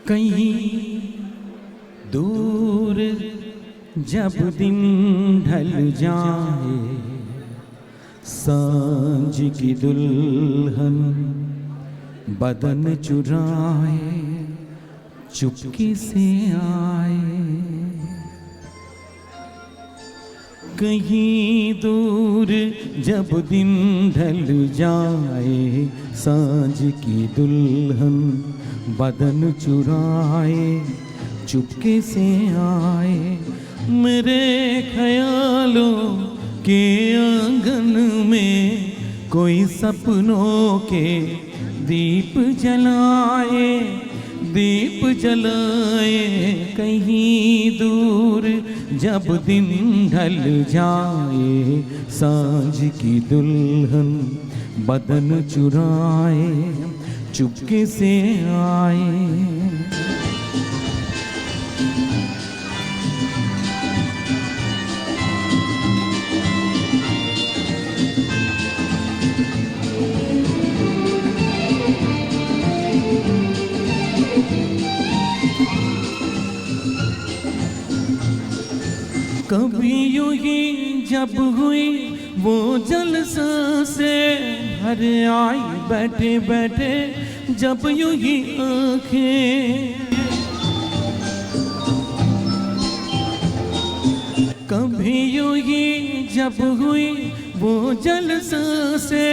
कहीं दूर जब दिन ढल जाए, सांझ की दुल्हन बदन चुराए चुपके से आए। कहीं दूर जब दिन ढल जाए, सांझ की दुल्हन बदन चुराए चुपके से आए। मेरे ख्यालों के आंगन में कोई सपनों के दीप जलाए, दीप जलाए। कहीं दूर जब दिन ढल जाए, सांझ की दुल्हन बदन चुराए चुपके से आए। कभी यूं ही जब हुई वो जलसा से भर आई, बैठे बैठे जब यूं ही आंखें। कभी यूं ही जब हुई वो जलसा से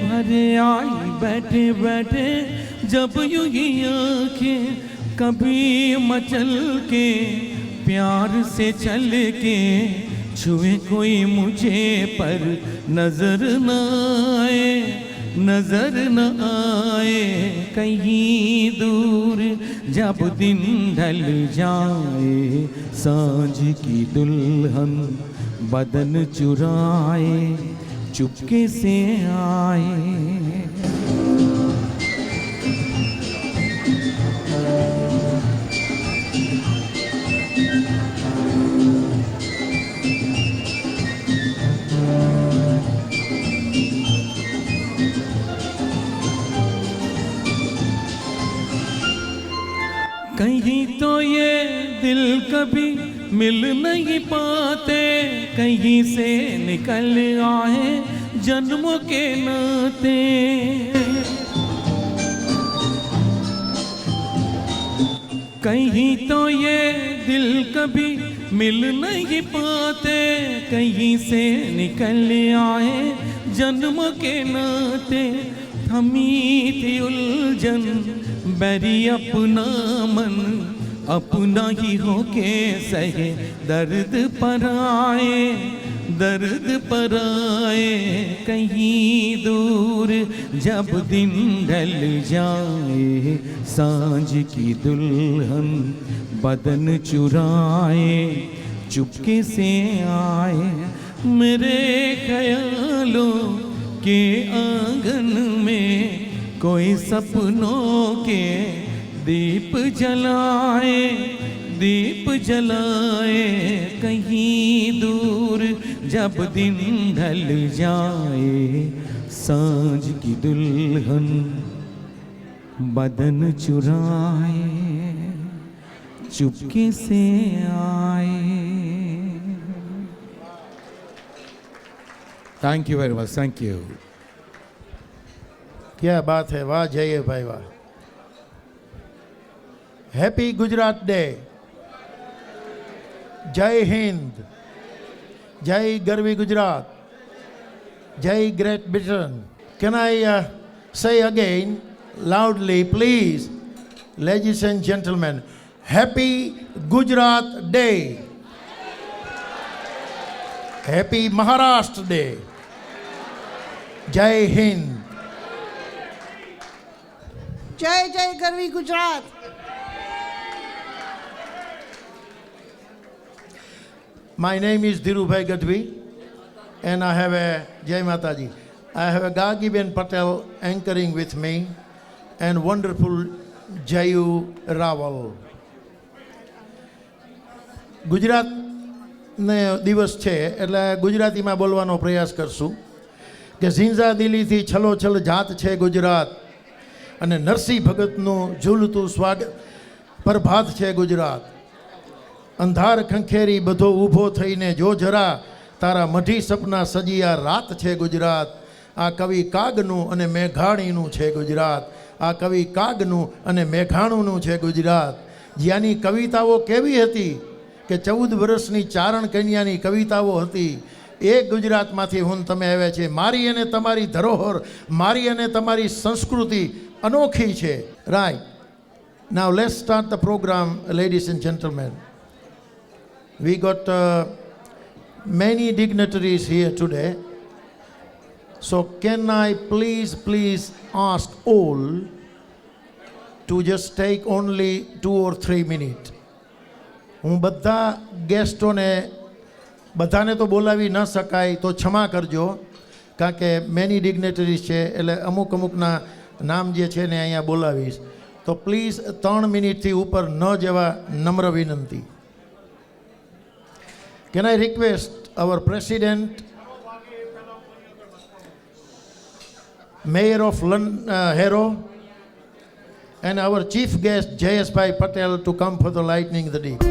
भर आई, बैठे बैठे जब यूं ही आंखें। कभी मचल के प्यार से चल के छुए कोई मुझे पर नजर न आए, नजर न आए। कहीं दूर जब दिन ढल जाए, सांझ की दुल्हन बदन चुराए चुपके से आए। कहीं तो ये दिल कभी मिल नहीं पाते, कहीं से निकल आए जन्मों के नाते। कहीं तो ये दिल कभी मिल नहीं पाते, कहीं से निकल आए जन्मों के नाते। थमी थी उलझन बैरी अपना मन, अपना ही होके सहे दर्द पर आए, दर्द पर आए। कहीं दूर जब दिन ढल जाए, सांझ की दुल्हन बदन चुराए चुपके से आए। मेरे ख्यालों के आंगन में कोई सपनों के दीप जलाए, दीप जलाए। कहीं दूर जब दिन ढल जाए, सांझ की दुल्हन बदन चुराए चुपके से आए। Thank you very much, thank you. क्या बात है, वाह जय भाई वाह। Happy Gujarat day. जय हिंद, जय गर्वी गुजरात, जय great Britain. Can I say again loudly please, ladies and gentlemen, happy Gujarat day, happy Maharashtra day, jai hind, जय जय गर्वी Gujarat. My name is Dhirubhai Gadhvi and I have a Jai Mataji. I have a Gagiben Patel anchoring with me and wonderful Jayu Rawal. Gujarat ને દિવસ છે એટલે ગુજરાતીમાં બોલવાનો પ્રયાસ કરશું કે ઝીંઝા દિલીથી છલોછલ જાત છે ગુજરાત અને નરસિંહ ભગતનું ઝૂલતું સ્વાગત પ્રભાત છે ગુજરાત. અંધાર ખંખેરી બધો ઊભો થઈને જો જરા, તારા મઢી સપના સજિયા રાત છે ગુજરાત. આ કવિ કાગનું અને મેઘાણીનું છે ગુજરાત. આ કવિ કાગનું અને મેઘાણુંનું છે ગુજરાત. જ્યાંની કવિતાઓ કેવી હતી કે 14 વર્ષની ચારણ કન્યાની કવિતાઓ હતી. એ ગુજરાતમાંથી હું તમે આવ્યા છે. મારી અને તમારી ધરોહર, મારી અને તમારી સંસ્કૃતિ અનોખી છે. Right. Now let's start the programme, ladies and gentlemen. We got many dignitaries here today. So can I please ask all to just take only 2 or 3 minutes. હું બધા ગેસ્ટોને બધાને તો બોલાવી ન શકાય તો ક્ષમા કરજો, કારણ કે મેની ડિગ્નેટરીઝ છે એટલે અમુકના નામ જે છે ને અહીંયા બોલાવીશ. તો પ્લીઝ 3 મિનિટથી ઉપર ન જવા નમ્ર વિનંતી. Can I request our President, Mayor of Hero, and our Chief Guest Jayesbhai Patel to come for the lightning the deep.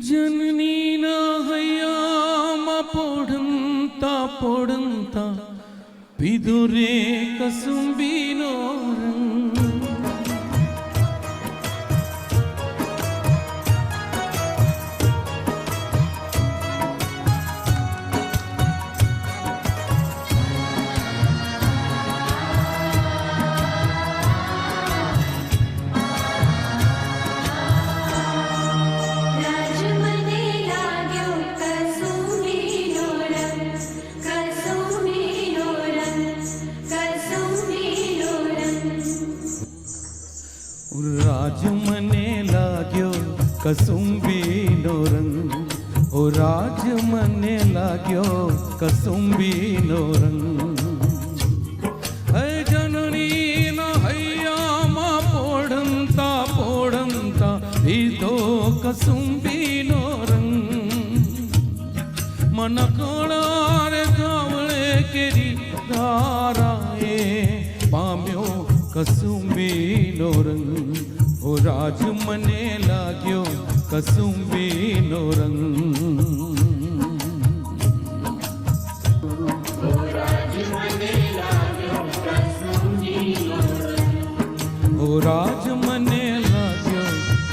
जननीना हयामा पोढ़ंता पोढ़ंता पिदुरे कसुंबीनो रंग राज मने लाग्यो कसुंबीनो रंग ओ राज मने लाग्यो कसुंबीनो रंग है जननी न हैयामा पोढ़ंता पोढ़ंता ईदो कसुंबीनो रंग मन कोणारे कावळे केरी धाराए पाम्यो कसुंबीनो रंग ओ राज मने लाग्यो कसुंबीनो रंग ओ राज मने लाग्यो कसुंबीनो रंग ओ राज मने लाग्यो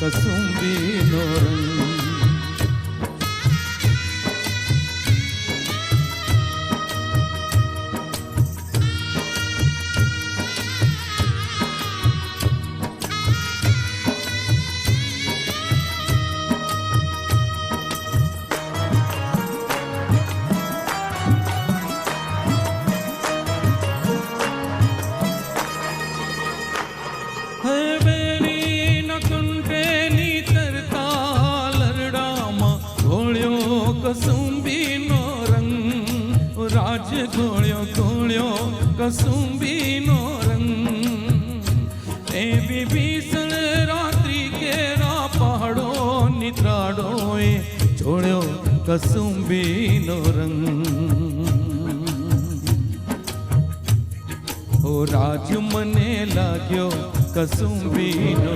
कसुंबीनो रंग કસુંબીનો રંગ એવી ભીષણ રાત્રિ કેરા પહાડો નિદ્રાડોએ છોડ્યો કસુંબીનો રંગ ઓ રાજ મને લાગ્યો કસુંબીનો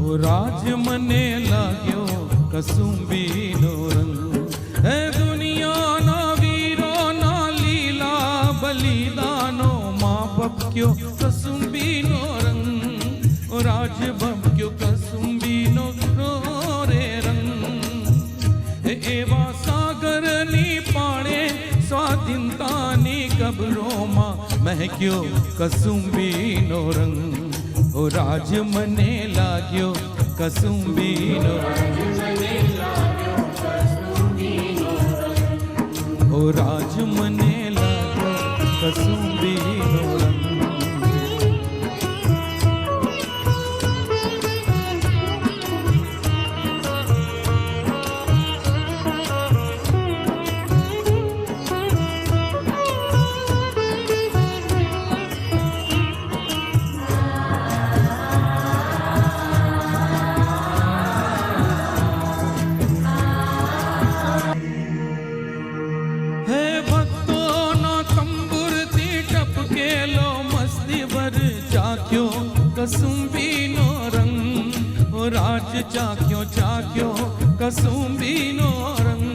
ઓ રાજ મને લાગ્યો કસુંબીનો રંગ હે દુનિયાના વીરોના લીલા બલિદાનો માં ભપક્યો કસુંબીનો રંગ ઓ રાજ ભપક્યો કસુંબીનો રે રંગ એવા સાગરની પાણે સ્વાધીનતાની કબરોમાં મહેક્યો કસુંબીનો રંગ ઓ રાજ મને લાગ્યો કસુંબીનો ઓ રાજ મને લાગ્યો કસુંબીનો રંગ કસુંબીનો રંગ ઓ રાજ ચાખ્યો કસુંબીનો રંગ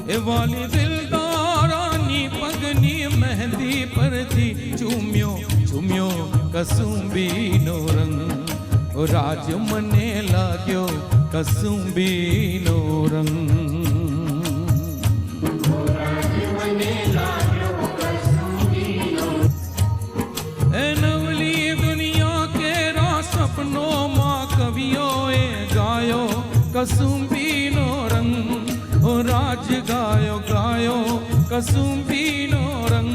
એ વાલી દિલદારાની પગની મહેંદી પરથી ચૂમ્યો કસુંબીનો રંગ ઓ રાજ મને લાગ્યો કસુંબીનો રંગ કસુંબીનો રંગ ઓ રાજ ગાયો કસુંબીનો રંગ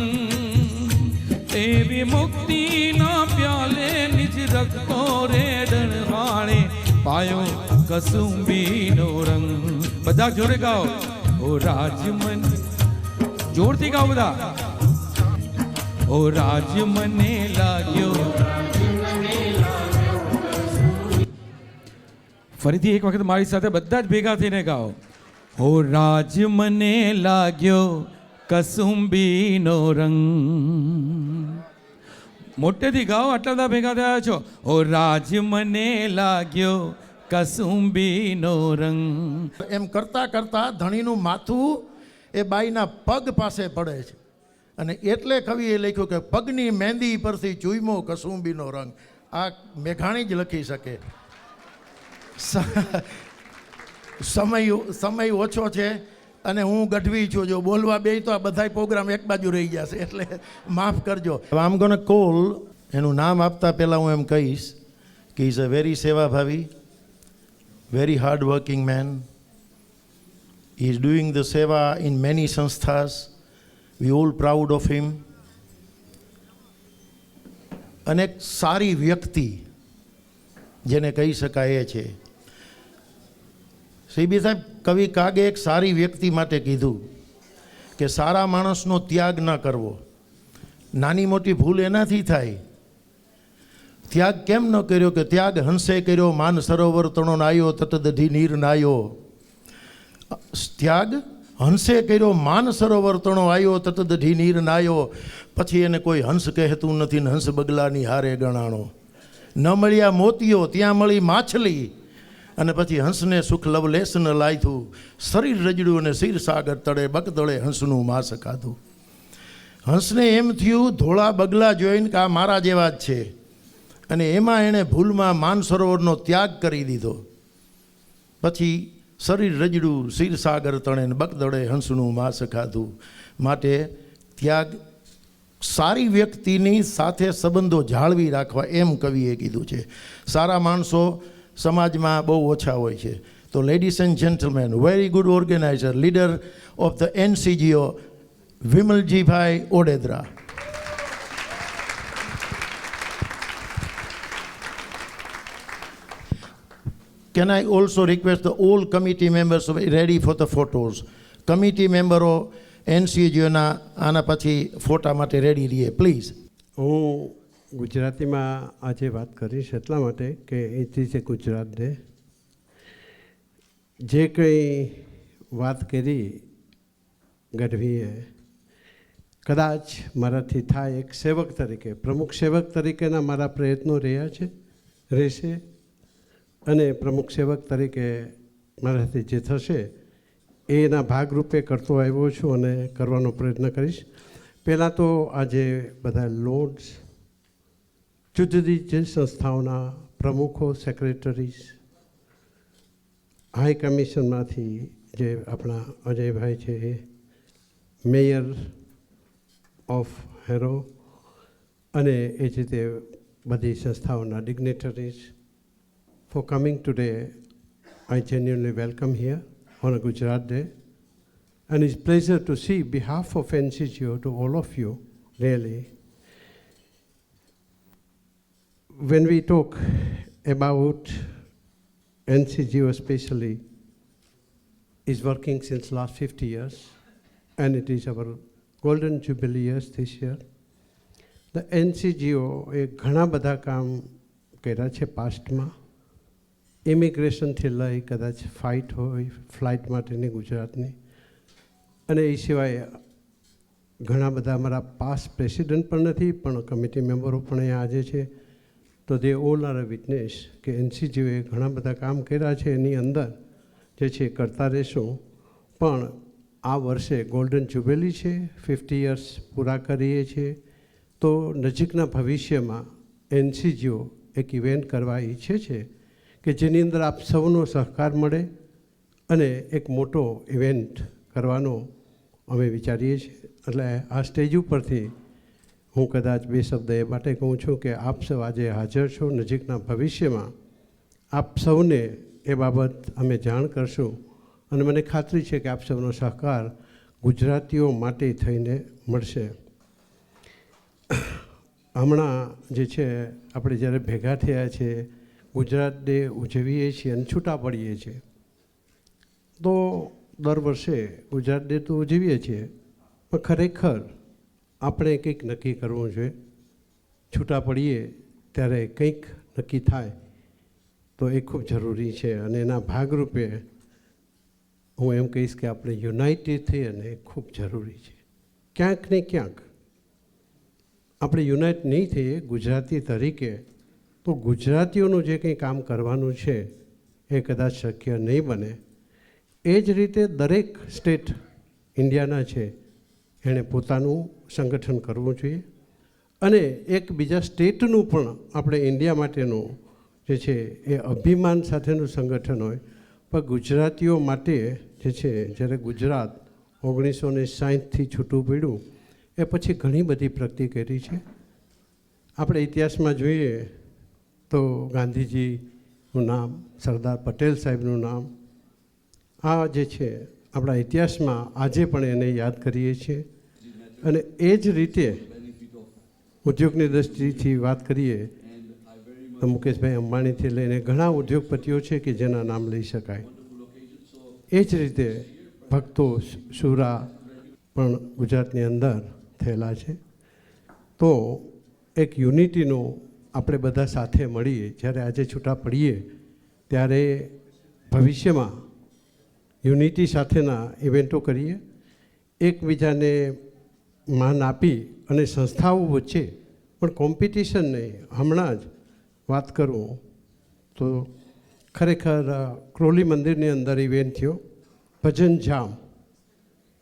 એવી મુક્તિના પ્યાલે નિજ રખતો રે ડરવાણે પાયો કસુંબીનો રંગ બધા જોડે ગાઓ ઓ રાજ મને જોરથી ગાઓ બધા ઓ રાજ મને લાગ્યો ફરીથી એક વખત મારી સાથે બધા જ ભેગા થઈને ગાઓ ઓ રાજ મને લાગ્યો કસુંબીનો રંગ મોટેથી ગાઓ આટલા બધા ભેગા થયા છો ઓ રાજ મને લાગ્યો કસુંબીનો રંગ એમ કરતાં કરતાં ધણીનું માથું એ બાઈના પગ પાસે પડે છે અને એટલે કવિએ લખ્યું કે પગની મહેંદી પરથી ચૂયમો કસુંબીનો રંગ આ મેઘાણી જ લખી શકે સમય ઓછો છે અને હું ગઢવી છું જો બોલવા બે તો આ બધા પ્રોગ્રામ એક બાજુ રહી જશે એટલે માફ કરજો આમ ગોને કોલ એનું નામ આપતા પહેલાં હું એમ કહીશ કે ઇઝ અ વેરી સેવાભાવી very hard working man he is doing the seva in many સંસ્થાસ we all proud of him અને એક સારી વ્યક્તિ જેને કહી શકાય એ છે સીબી સાહેબ કવિ કાગે એક સારી વ્યક્તિ માટે કીધું કે સારા માણસનો ત્યાગ ન કરવો નાની મોટી ભૂલ એનાથી થાય ત્યાગ કેમ ન કર્યો કે ત્યાગ હંસે કર્યો માન સરોવર તણો નાયો તટદધી નીર નાયો ત્યાગ હંસે કર્યો માન સરોવર તણો આવ્યો તટદધી નીર નાયો પછી એને કોઈ હંસ કહેતું નથી ને હંસ બગલાની હારે ગણાણો ન મળ્યા મોતીઓ ત્યાં મળી માછલી અને પછી હંસને સુખ લવલેસ ન લાયથું શરીર રજડું અને શીર સાગર તળે બગદળે હંસનું માંસ ખાધું હંસને એમ થયું ધોળા બગલા જોઈને કે આ મારા જેવા જ છે અને એમાં એણે ભૂલમાં માન સરોવરનો ત્યાગ કરી દીધો પછી શરીર રજડું શીર સાગર તળે ને બગદળે હંસનું માંસ ખાધું માટે ત્યાગ સારી વ્યક્તિની સાથે સંબંધો જાળવી રાખવા એમ કવિએ કીધું છે સારા માણસો સમાજમાં બહુ ઓછા હોય છે તો ladies and gentlemen very good organiser leader of the NCGO Vimaljibhai Odedara Can I also request the all committee members to be ready for the photos? Committee મેમ્બરો એનસીજીઓના આના પછી ફોટા માટે રેડી રહીએ પ્લીઝ. હું ગુજરાતીમાં આજે વાત કરીશ એટલા માટે કે એથી છે ગુજરાતને જે કંઈ વાત કરી ગઢવીએ કદાચ મારાથી થાય એક સેવક તરીકે પ્રમુખ સેવક તરીકેના મારા પ્રયત્નો રહ્યા છે રહેશે અને પ્રમુખ સેવક તરીકે મારાથી જે થશે એના ભાગરૂપે કરતો આવ્યો છું અને કરવાનો પ્રયત્ન કરીશ. પહેલાં તો આજે બધા લોર્ડ્સ જુદી જુદી સંસ્થાઓના પ્રમુખો સેક્રેટરીઝ હાઈ કમિશનમાંથી જે આપણા અજયભાઈ છે મેયર ઓફ હેરો અને એ જ રીતે બધી સંસ્થાઓના dignitaries for coming today I genuinely welcome here on a Gujarat Day, and it's a pleasure to see behalf of NCGO to all of you, really. When we talk about NCGO especially, is working since last 50 years, and it is our golden jubilee years this year. The NCGO એ ઘણા બધા કામ કર્યા છે પાસ્ટમાં. ઇમિગ્રેશનથી લઈ કદાચ flight માટેની ગુજરાતની અને એ સિવાય ઘણા બધા અમારા પાસ્ટ પ્રેસિડન્ટ પણ નથી પણ કમિટી મેમ્બરો પણ અહીંયા આજે છે તો દે ઓલ આર અ વિટનેસ કે એનસીજીઓએ ઘણા બધા કામ કર્યા છે એની અંદર જે છે કરતા રહેશું. પણ આ વર્ષે ગોલ્ડન જ્યુબિલી છે 50 યર્સ પૂરા કરીએ છીએ તો નજીકના ભવિષ્યમાં એનસીજીઓ એક ઇવેન્ટ કરવા ઈચ્છે છે કે જેની અંદર આપ સૌનો સહકાર મળે અને એક મોટો ઇવેન્ટ કરવાનો અમે વિચારીએ છીએ. એટલે આ સ્ટેજ ઉપરથી હું કદાચ 2 શબ્દ એ માટે કહું છું કે આપ સૌ આજે હાજર છો. નજીકના ભવિષ્યમાં આપ સૌને એ બાબત અમે જાણ કરશું અને મને ખાતરી છે કે આપ સૌનો સહકાર ગુજરાતીઓ માટે થઈને મળશે. હમણાં જે છે આપણે જ્યારે ભેગા થયા છે ગુજરાત ડે ઉજવીએ છીએ અને છૂટા પડીએ છીએ તો દર વર્ષે ગુજરાત ડે તો ઉજવીએ છીએ પણ ખરેખર આપણે કંઈક નક્કી કરવું જોઈએ. છૂટા પડીએ ત્યારે કંઈક નક્કી થાય તો એ ખૂબ જરૂરી છે અને એના ભાગરૂપે હું એમ કહીશ કે આપણે યુનાઇટેડ થઈ અને ખૂબ જરૂરી છે. ક્યાંક ને ક્યાંક આપણે યુનાઇટ નહીં થઈએ ગુજરાતી તરીકે તો ગુજરાતીઓનું જે કંઈ કામ કરવાનું છે એ કદાચ શક્ય નહીં બને. એ જ રીતે દરેક સ્ટેટ ઇન્ડિયાના છે એણે પોતાનું સંગઠન કરવું જોઈએ અને એક બીજા સ્ટેટનું પણ આપણે ઇન્ડિયા માટેનું જે છે એ અભિમાન સાથેનું સંગઠન હોય. પણ ગુજરાતીઓ માટે જે છે જ્યારે ગુજરાત 1960થી છૂટું પડ્યું એ પછી ઘણી બધી પ્રગતિ કરી છે. આપણે ઇતિહાસમાં જોઈએ તો ગાંધીજીનું નામ સરદાર પટેલ સાહેબનું નામ આ જે છે આપણા ઇતિહાસમાં આજે પણ એને યાદ કરીએ છીએ. અને એ જ રીતે ઉદ્યોગની દૃષ્ટિથી વાત કરીએ તો મુકેશભાઈ અંબાણીથી લઈને ઘણા ઉદ્યોગપતિઓ છે કે જેના નામ લઈ શકાય. એ જ રીતે ભક્તો શુરા પણ ગુજરાતની અંદર થયેલા છે. તો એક યુનિટીનો આપણે બધા સાથે મળીએ જ્યારે આજે છૂટા પડીએ ત્યારે ભવિષ્યમાં યુનિટી સાથેના ઇવેન્ટો કરીએ, એકબીજાને માન આપી અને સંસ્થાઓ વચ્ચે પણ કોમ્પિટિશન નહીં. હમણાં જ વાત કરું તો ખરેખર ક્રોલી મંદિરની અંદર ઇવેન્ટ થયો ભજન જામ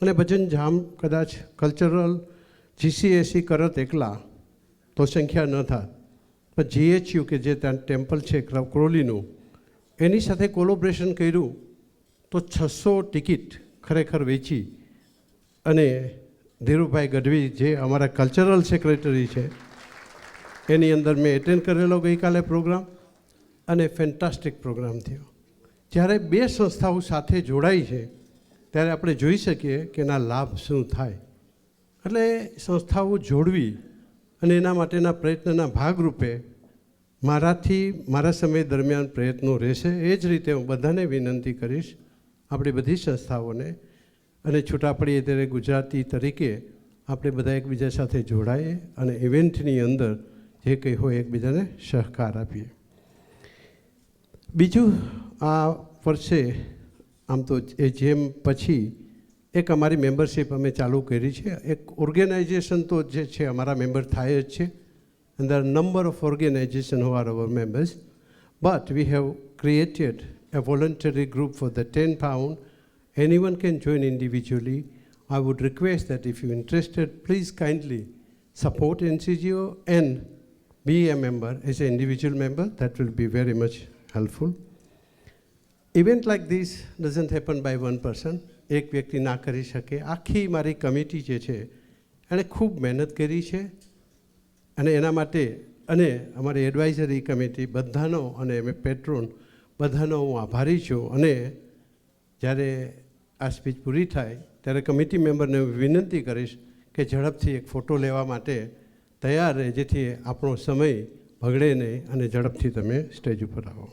અને ભજન જામ કદાચ કલ્ચરલ જીસીએસી કરત એકલા તો સંખ્યા ન થાત પણ જીએચયુ કે જે ત્યાં ટેમ્પલ છે ક્રોલીનું એની સાથે કોલોબ્રેશન કર્યું તો 600 ટિકિટ ખરેખર વેચી અને ધીરુભાઈ ગઢવી જે અમારા કલ્ચરલ સેક્રેટરી છે એની અંદર મેં એટેન્ડ કરેલો ગઈકાલે પ્રોગ્રામ અને ફેન્ટાસ્ટિક પ્રોગ્રામ થયો. જ્યારે બે સંસ્થાઓ સાથે જોડાઈ છે ત્યારે આપણે જોઈ શકીએ કે એના લાભ શું થાય. એટલે સંસ્થાઓ જોડવી અને એના માટેના પ્રયત્નના ભાગરૂપે મારાથી મારા સમય દરમિયાન પ્રયત્નો રહેશે. એ જ રીતે હું બધાને વિનંતી કરીશ આપણી બધી સંસ્થાઓને અને છૂટા પડીએ ત્યારે ગુજરાતી તરીકે આપણે બધા એકબીજા સાથે જોડાઈએ અને ઇવેન્ટની અંદર જે કંઈ હોય એકબીજાને સહકાર આપીએ. બીજું, આ વર્ષે આમ તો એ જેમ પછી એક અમારી મેમ્બરશીપ અમે ચાલુ કરી છે. એક ઓર્ગેનાઇઝેશન તો જે છે અમારા મેમ્બર થાય જ છે, and there are a number of organizations who are our members, but we have created a voluntary group for the £10. Anyone can join individually. I would request that if you're interested, please kindly support NCGO and be a member as an individual member. That will be very much helpful. Event like this doesn't happen by one person. એક વ્યક્તિ ના કરી શકે. આખી મારી committee જે છે એણે ખૂબ મહેનત કરી છે અને એના માટે અને અમારી એડવાઇઝરી કમિટી બધાનો અને પેટ્રોન બધાનો હું આભારી છું. અને જ્યારે આ સ્પીચ પૂરી થાય ત્યારે કમિટી મેમ્બરને વિનંતી કરીશ કે ઝડપથી એક ફોટો લેવા માટે તૈયાર રહે, જેથી આપણો સમય બગડે નહીં અને ઝડપથી તમે સ્ટેજ ઉપર આવો.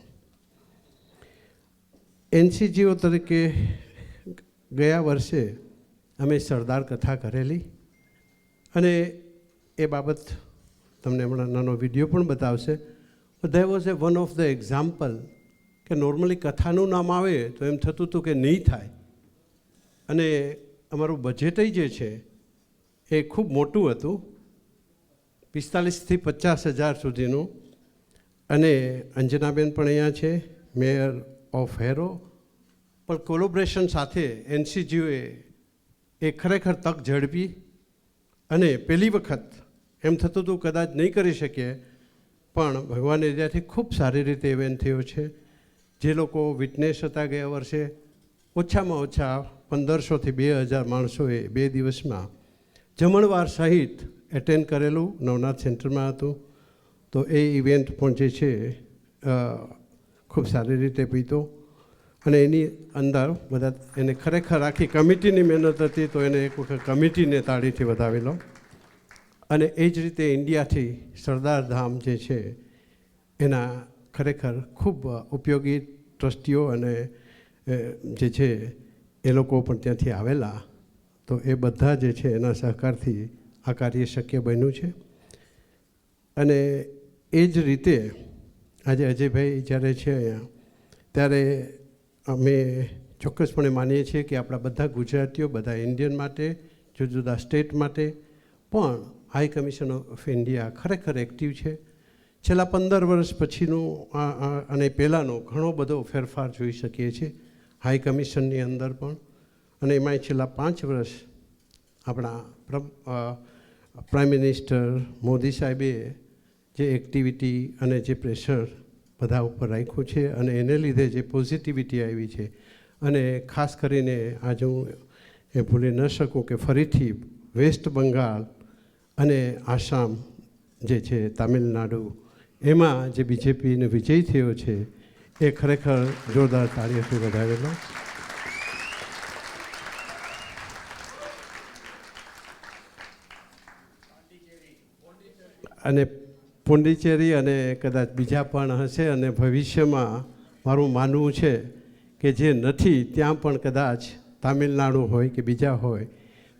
NCGO તરીકે ગયા વર્ષે અમે સરદાર કથા કરેલી અને એ બાબત તમને હમણાં નાનો વિડીયો પણ બતાવશે. There was A one of the example કે નોર્મલી કથાનું નામ આવે તો એમ થતું હતું કે નહીં થાય, અને અમારું બજેટ જે છે એ ખૂબ મોટું હતું, 45,000 થી 50,000 સુધીનું. અને અંજનાબેન પણ અહીંયા છે, મેયર ઓફ હેરો. પણ કોલોબ્રેશન સાથે NCGOએ એ ખરેખર તક ઝડપી અને પહેલી વખત એમ થતું હતું કદાચ નહીં કરી શકીએ, પણ ભગવાન એરિયાથી ખૂબ સારી રીતે ઇવેન્ટ થયો છે. જે લોકો વિટનેસ હતા ગયા વર્ષે, ઓછામાં ઓછા 1,500 થી 2,000 માણસોએ 2 દિવસમાં જમણવાર સહિત એટેન્ડ કરેલું. નવનાથ સેન્ટરમાં હતું. તો એ ઇવેન્ટ પણ જે છે ખૂબ સારી રીતે પીતો અને એની અંદર બધા એને ખરેખર આખી કમિટીની મહેનત હતી, તો એને એક વખત કમિટીને તાળીથી વધાવી લો. અને એ જ રીતે ઇન્ડિયાથી સરદાર ધામ જે છે એના ખરેખર ખૂબ ઉપયોગી ટ્રસ્ટીઓ અને જે છે એ લોકો પણ ત્યાંથી આવેલા. તો એ બધા જે છે એના સહકારથી આ કાર્ય શક્ય બન્યું છે. અને એ જ રીતે આજે અજયભાઈ જ્યારે છે અહીંયા ત્યારે અમે ચોક્કસપણે માનીએ છીએ કે આપણા બધા ગુજરાતીઓ, બધા ઇન્ડિયન માટે, જુદા જુદા સ્ટેટ માટે પણ હાઈ કમિશન ઓફ ઇન્ડિયા ખરેખર એક્ટિવ છે. છેલ્લા 15 વર્ષ પછીનું અને પહેલાંનો ઘણો બધો ફેરફાર જોઈ શકીએ છીએ હાઈ કમિશનની અંદર પણ. અને એમાંય છેલ્લા 5 વર્ષ આપણા પ્રાઇમ મિનિસ્ટર મોદી સાહેબે જે એક્ટિવિટી અને જે પ્રેશર બધા ઉપર રાખ્યું છે અને એને લીધે જે પોઝિટિવિટી આવી છે. અને ખાસ કરીને આજે હું એ ભૂલી ન શકું કે ફરીથી વેસ્ટ બંગાળ અને આસામ જે છે તામિલનાડુ એમાં જે બીજેપીનો વિજય થયો છે એ ખરેખર જોરદાર તાળીઓથી વધારેલો. અને પોંડિચેરી અને કદાચ બીજા પણ હશે. અને ભવિષ્યમાં મારું માનવું છે કે જે નથી ત્યાં પણ કદાચ તામિલનાડુ હોય કે બીજા હોય,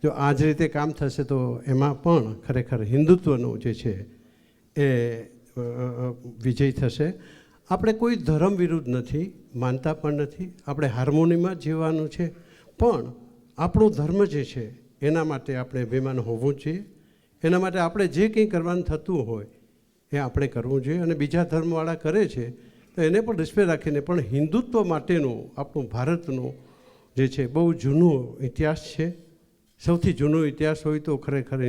જો આ જ રીતે કામ થશે તો એમાં પણ ખરેખર હિન્દુત્વનું જે છે એ વિજય થશે. આપણે કોઈ ધર્મ વિરુદ્ધ નથી, માનતા પણ નથી. આપણે હાર્મોનીમાં જીવવાનું છે, પણ આપણો ધર્મ જે છે એના માટે આપણે અભિમાન હોવું જોઈએ. એના માટે આપણે જે કંઈ કરવાનું થતું હોય એ આપણે કરવું જોઈએ. અને બીજા ધર્મવાળા કરે છે તો એને પણ રિસ્પેક્ટ રાખીને, પણ હિન્દુત્વ માટેનું આપણું ભારતનું જે છે બહુ જૂનો ઇતિહાસ છે. સૌથી જૂનો ઇતિહાસ હોય તો ખરેખર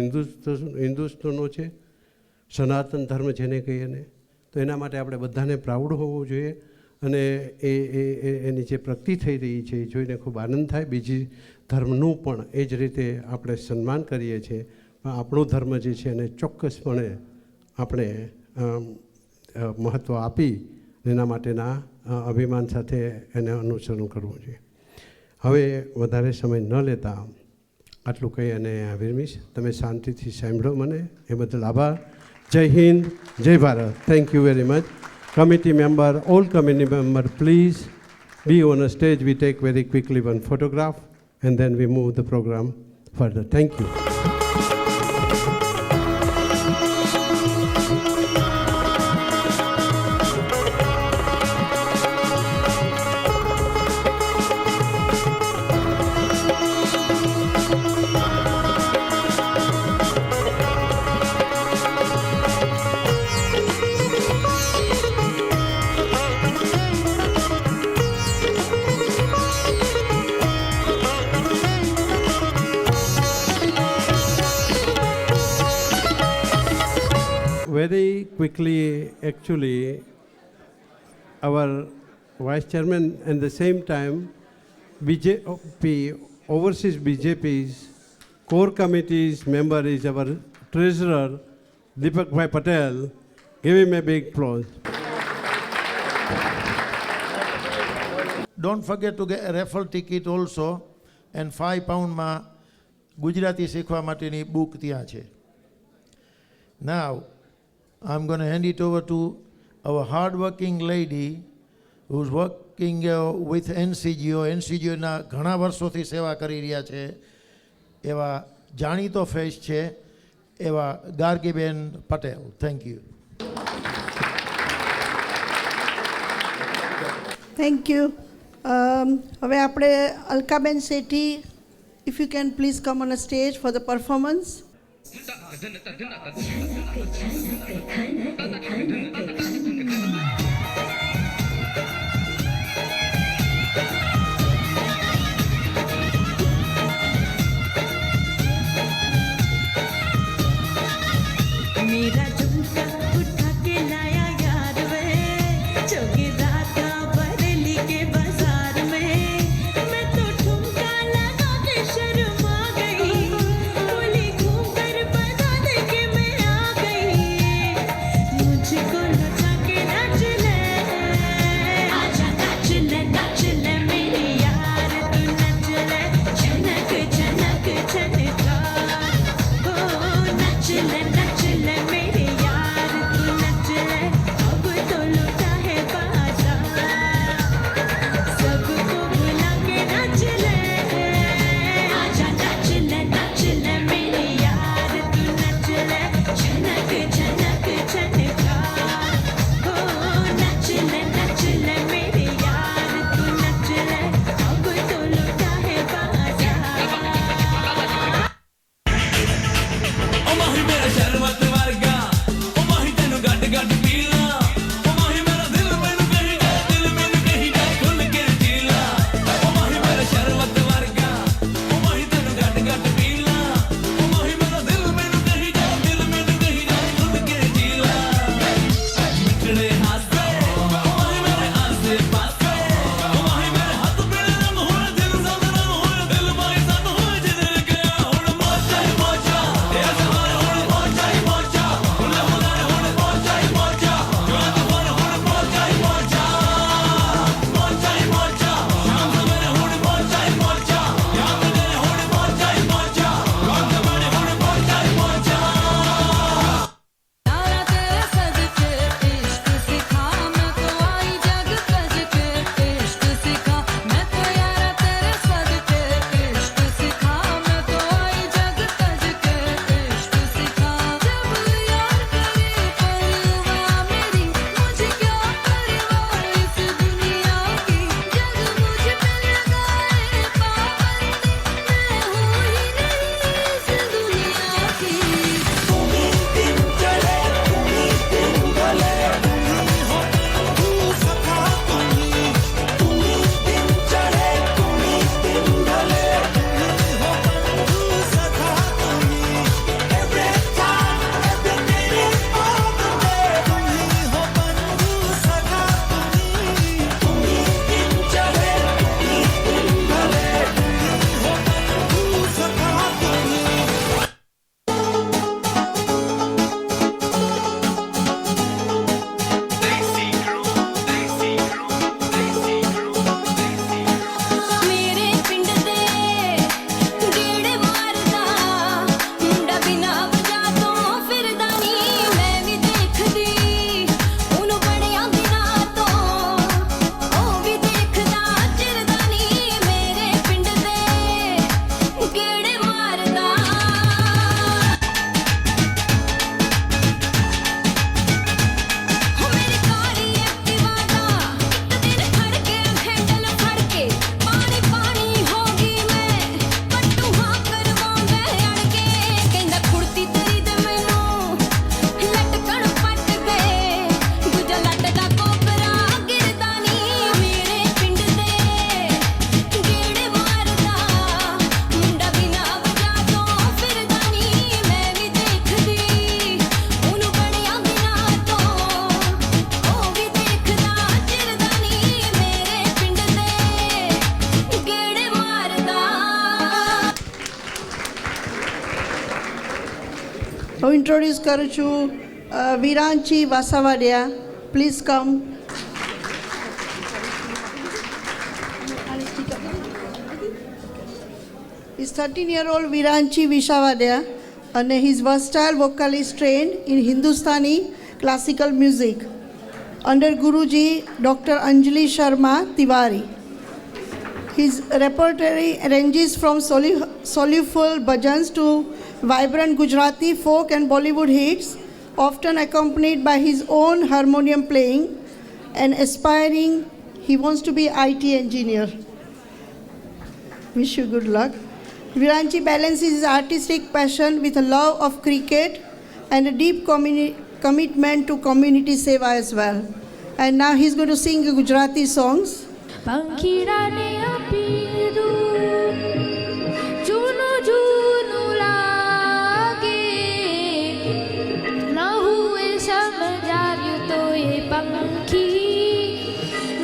હિન્દુસ્તાનનો છે, સનાતન ધર્મ જેને કહીએ ને. તો એના માટે આપણે બધાને પ્રાઉડ હોવું જોઈએ. અને એની જે પ્રગતિ થઈ રહી છે એ જોઈને ખૂબ આનંદ થાય. બીજી ધર્મનું પણ એ જ રીતે આપણે સન્માન કરીએ છીએ, પણ આપણો ધર્મ જે છે એને ચોક્કસપણે આપણે મહત્ત્વ આપી એના માટેના અભિમાન સાથે એને અનુસરણ કરવું જોઈએ. હવે વધારે સમય ન લેતા આટલું કહી અને વિરમીશ. તમે શાંતિથી સાંભળો મને, એ બદલ આભાર. જય હિન્દ, જય Bharat. Thank you very much. Committee member, all committee member, please be on a stage. We take very quickly one photograph. and then we move the program further. Thank you. Very quickly, actually, our Vice Chairman and the same time BJP, Overseas BJP's core committee's member is our Treasurer, Deepak Bhai Patel. Give him a big applause. Don't forget to get a raffle ticket also, and £5 માં ગુજરાતી શીખવા માટેની book ત્યાં છે. Now, I'm going to hand it over to our hard-working lady who's working with NCGO. NCGO ના ઘણા વર્ષોથી સેવા કરી રહ્યા છે. એવા જાણીતો ફેસ છે એવા Gargiben Patel. Thank you. Thank you. હવે આપણે Alkaben Sethi, if you can please come on a stage for the performance. मेरा झुमका उठा के लाया यार वे, जोगी राता बरेली के बाजार में, मैं तो ठुमका लगा के शर्मा गई, बोली घूम कर बता दे के मैं आ गई, मुझको लगा के नाच ले, आजा नाच ले मेरी यार, तू नाच ले, झनक झनक झनका, ओ नाच ले मेरे यार, तू नच ले, अब तो लुटा है बाजार, सबको बुला के नच ले, आजा नच ले मेरे यार, तू नच ले, झनक झनक झनका, ओ नच ले मेरे यार, तू नच ले, अब तो लुटा है बाजार। ओ माही मेरा शरबत वर्गा, ओ माही तेनू गड्ड गड्ड पीला, ओ माही मेरा दिल मैनू कही जाए खुल के जीला, ओ माही मेरा शरबत वर्गा, ओ माही तेनू गड्ड गड्ड पीला, ओ माही मेरा दिल मैनू कही जाए खुल के जीला, मिठड़े हासे, ओ माही मेरे आसे पासे, ओ माही मेरे हाथ मेरे रंग होए, दिल संग रंग होए, दिल माही संग होए, जिधर गया हुण मौजा ही मौजा, ए जहान हुण मौजा ही मौजा, हुण हुण हुण मौजा ही मौजा, હું ઇન્ટ્રોડ્યુસ કરું છું Viranchi Vasavadia. Please come. He's 13-year-old Viranchi Vishawadya and he's versatile vocalist trained in Hindustani classical music under Guruji Dr. Anjali Sharma Tiwari. His repertoire ranges from soulful bhajans to vibrant Gujarati folk and Bollywood hits, often accompanied by his own harmonium playing. And aspiring, he wants to be IT engineer. Wish you good luck. Viranchi balances his artistic passion with a love of cricket and a deep commitment to community seva as well. And now he's going to sing Gujarati songs. પંખીડાને આપીરું જૂનું જૂનું લાગે ન હુએ સમજાવ્યું તો એ પંખી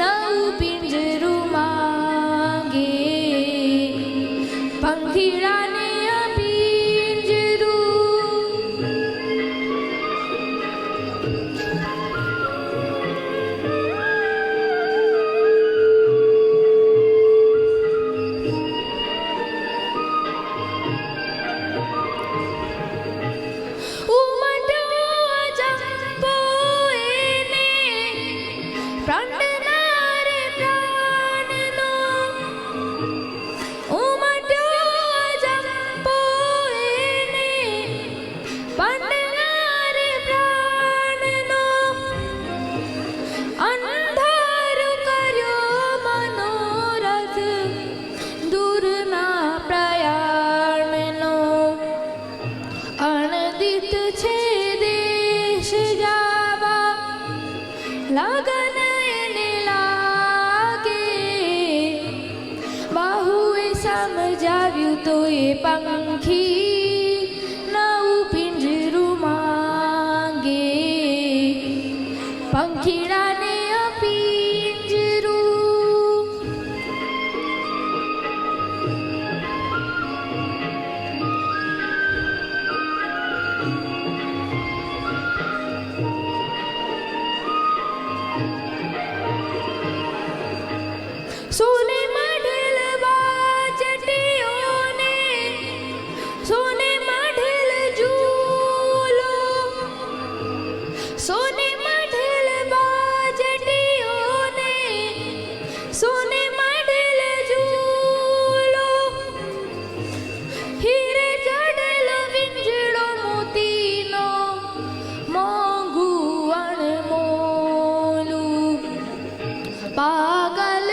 નવું પિંજરું માંગે પંખીડાને આ પિંજરું લગન એને લાગે બાહુએ સમજાવ્યું તો એ પંખી નવું પિંજરું માંગે પંખીડાને આ પિંજરું સોને મઢેલ બાજટીઓને સોને મઢેલ ઝૂલો સોને મઢેલ બાજટીઓને સોને મઢેલ ઝૂલો હીરે ચઢેલ વિંજળો મોતીનો મોંઘું અણમોલું પાગલ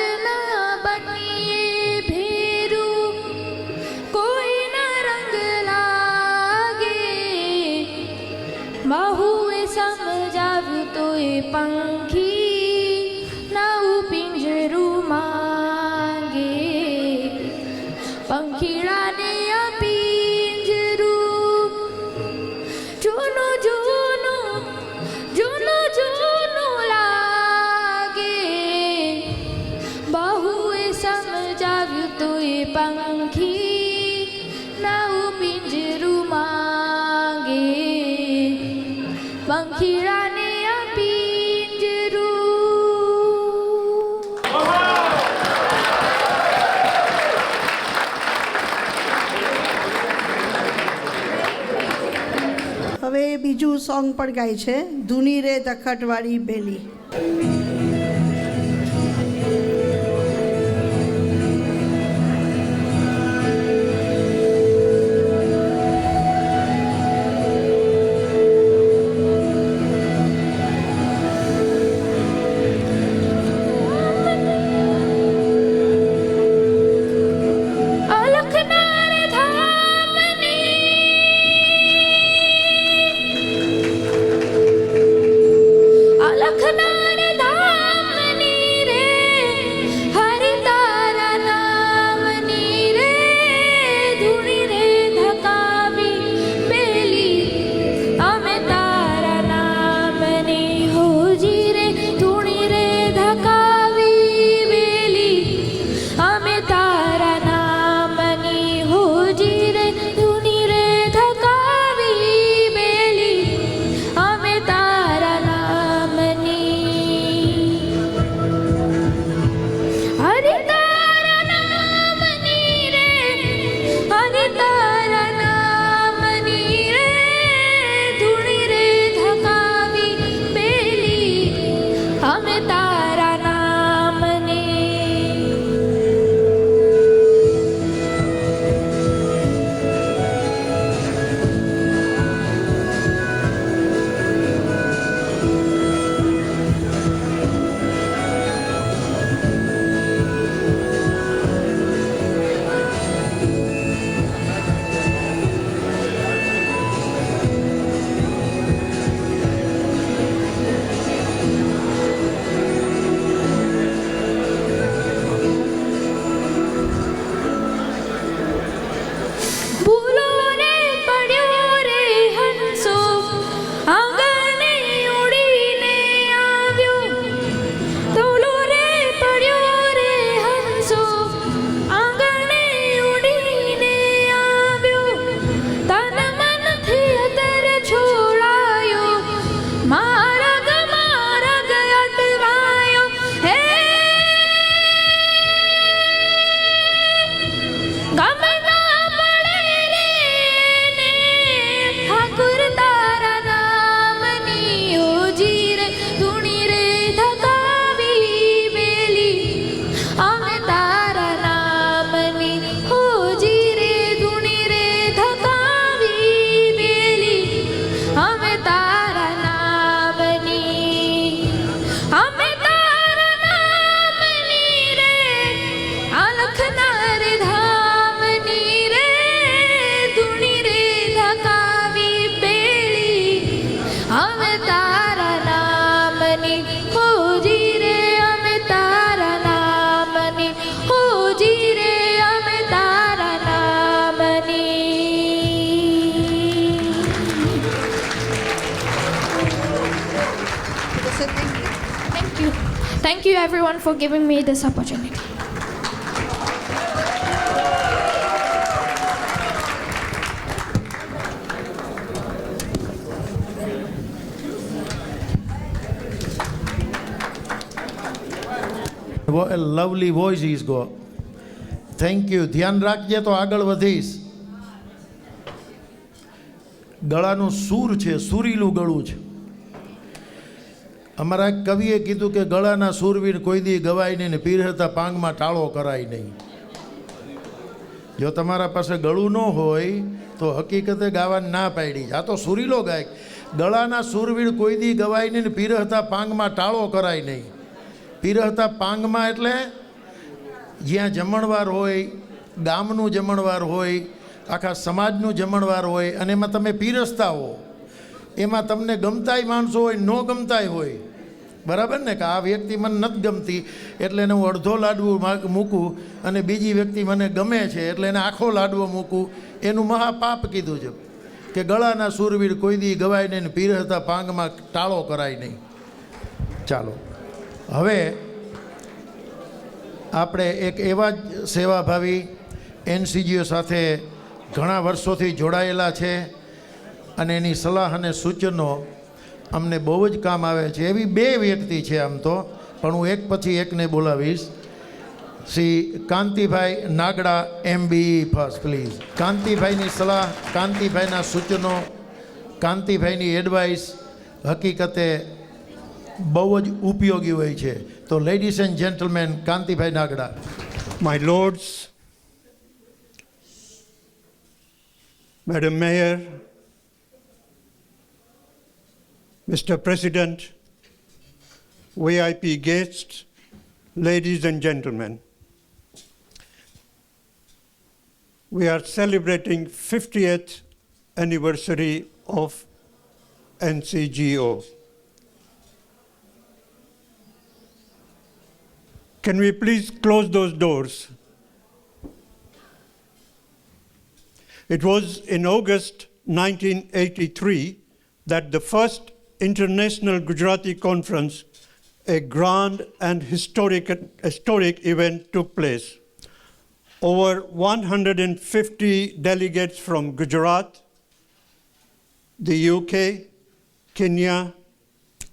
બાહુએ સમજાવ્યું તો એ પંખી નવું પિંજરું માંગે પંખીડાને આ પિંજરું જૂનું જૂનું જૂનું જૂનું લાગે બાહુએ સમજાવ્યું તો એ પંખી નવું પિંજરું માંગે પંખીડાને આ પિંજરું હવે બીજું સોંગ પણ ગાય છે ધૂની રે દખટવાળી બેલી. લખનાર ધામ અમે તારા નામની રે આલખના રે ધામની રે ધૂણી રે ધકાવી બેળી અમે તારા નામની હોજી રે અમે તારા નામની હોજી રે અમે તારા નામની. Thank you. Thank you everyone for giving me this opportunity. What a lovely voice he's got. Thank you. ધ્યાન રાખજે તો આગળ વધીશ. ગળાનું સૂર છે, સુરીલું ગળું છે. અમારા એક કવિએ કીધું કે ગળાના સૂરવીર કોઈ દી ગવાય નહીં ને પીરહતા પાંગમાં ટાળો કરાય નહીં. જો તમારા પાસે ગળું ન હોય તો હકીકતે ગાવાની ના પાડી. આ તો સુરીલો ગાયક. ગળાના સૂરવીર કોઈ દી ગવાય નહીં ને પીરહતા પાંગમાં ટાળો કરાય નહીં. પીરહતા પાંગમાં એટલે જ્યાં જમણવાર હોય, ગામનું જમણવાર હોય, આખા સમાજનું જમણવાર હોય અને એમાં તમે પીરસતા હો, એમાં તમને ગમતાય માણસો હોય, ન ગમતાય હોય. બરાબર ને? કે આ વ્યક્તિ મને નથી ગમતી એટલે એને હું અડધો લાડવો મૂકું અને બીજી વ્યક્તિ મને ગમે છે એટલે એને આખો લાડવો મૂકું. એનું મહાપાપ કીધું છે કે ગળાના સૂરવીર કોઈ દી ગવાય નહીં ને પીરહતા પાંગમાં ટાળો કરાય નહીં. ચાલો હવે આપણે એક એવા જ સેવાભાવી એનસીજીઓ સાથે ઘણા વર્ષોથી જોડાયેલા છે અને એની સલાહ અને સૂચનો અમને બહુ જ કામ આવે છે. એવી બે વ્યક્તિ છે આમ તો, પણ હું એક પછી એકને બોલાવીશ. Shri Kantibhai Nagda MBE first please. કાંતિભાઈની સલાહ, કાંતિભાઈના સૂચનો, કાંતિભાઈની એડવાઇસ હકીકતે બહુ જ ઉપયોગી હોય છે. તો ladies and gentleman, Kantibhai Nagda. My lords, Madam Mayor, Mr. President, VIP guests, ladies and gentlemen, we are celebrating 50th anniversary of NCGO. Can we please close those doors? It was in August 1983 that the first International Gujarati Conference, a grand and historic event, took place. Over 150 delegates from Gujarat, the UK, Kenya,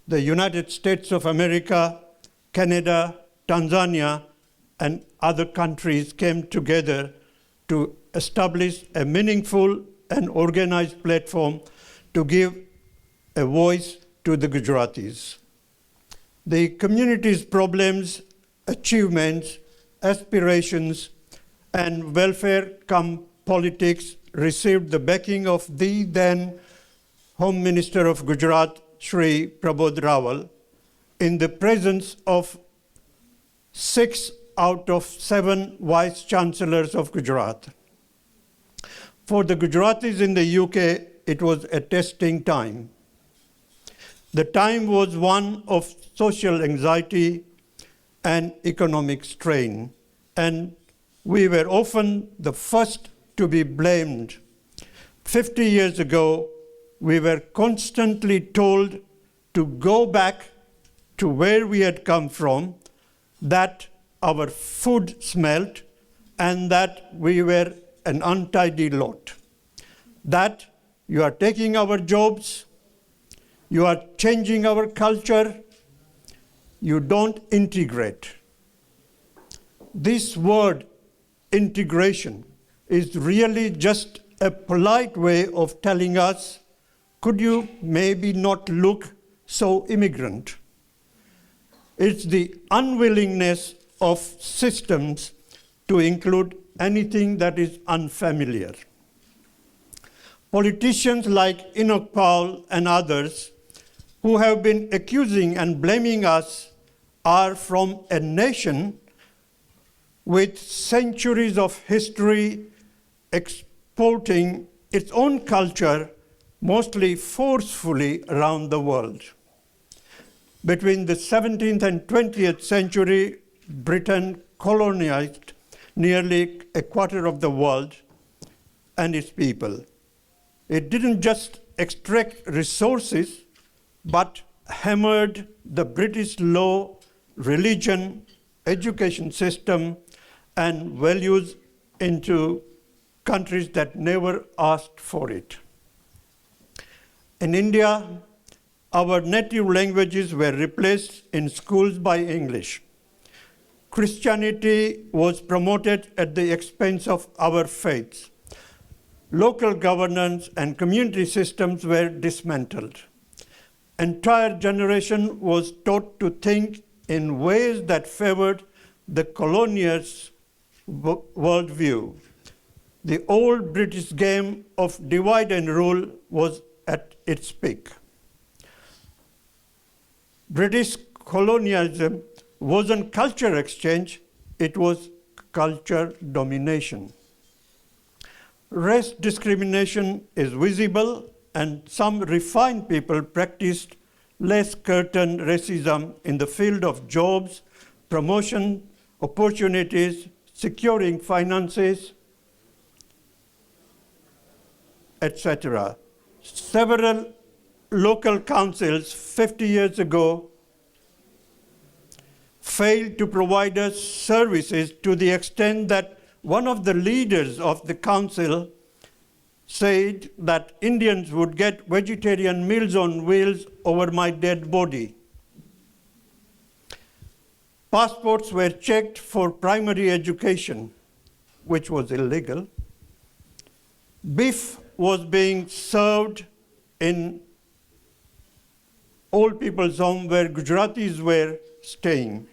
the United States of America, Canada, Tanzania, and other countries came together to establish a meaningful and organized platform to give a voice to the Gujaratis. The community's problems, achievements, aspirations, and welfare come politics received the backing of the then Home Minister of Gujarat, Shri Prabodh Rawal, in the presence of 6 out of 7 Vice Chancellors of Gujarat. For the Gujaratis in the UK, it was a testing time. The time was one of social anxiety and economic strain, and we were often the first to be blamed. 50 years ago, we were constantly told to go back to where we had come from, that our food smelt, and that we were an untidy lot. That you are taking our jobs, you are changing our culture, you don't integrate. This word, integration, is really just a polite way of telling us, could you maybe not look so immigrant? It's the unwillingness of systems to include anything that is unfamiliar. Politicians like Enoch Powell and others who have been accusing and blaming us are from a nation with centuries of history exporting its own culture, mostly forcefully, around the world. Between the 17th and 20th century, Britain colonized nearly a quarter of the world and its people. It didn't just extract resources, but hammered the British law, religion, education system, and values into countries that never asked for it. In India, our native languages were replaced in schools by English. Christianity was promoted at the expense of our faiths. Local governance and community systems were dismantled. Entire generation was taught to think in ways that favored the colonial's worldview. The old British game of divide and rule was at its peak. British colonialism wasn't culture exchange, it was culture domination. Race discrimination is visible, and some refined people practiced less curtain racism in the field of jobs, promotion, opportunities, securing finances, etc. Several local councils 50 years ago failed to provide us services to the extent that one of the leaders of the council said that Indians would get vegetarian meals on wheels over my dead body. Passports were checked for primary education, which was illegal. Beef was being served in old people's home where Gujaratis were staying.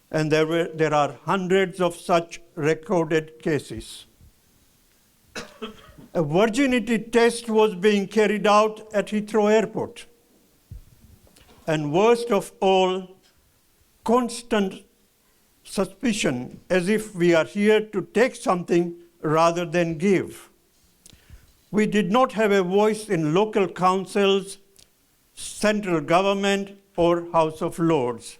And there are hundreds of such recorded cases. A virginity test was being carried out at Heathrow Airport. And worst of all, constant suspicion, as if we are here to take something rather than give. We did not have a voice in local councils, central government, or House of Lords.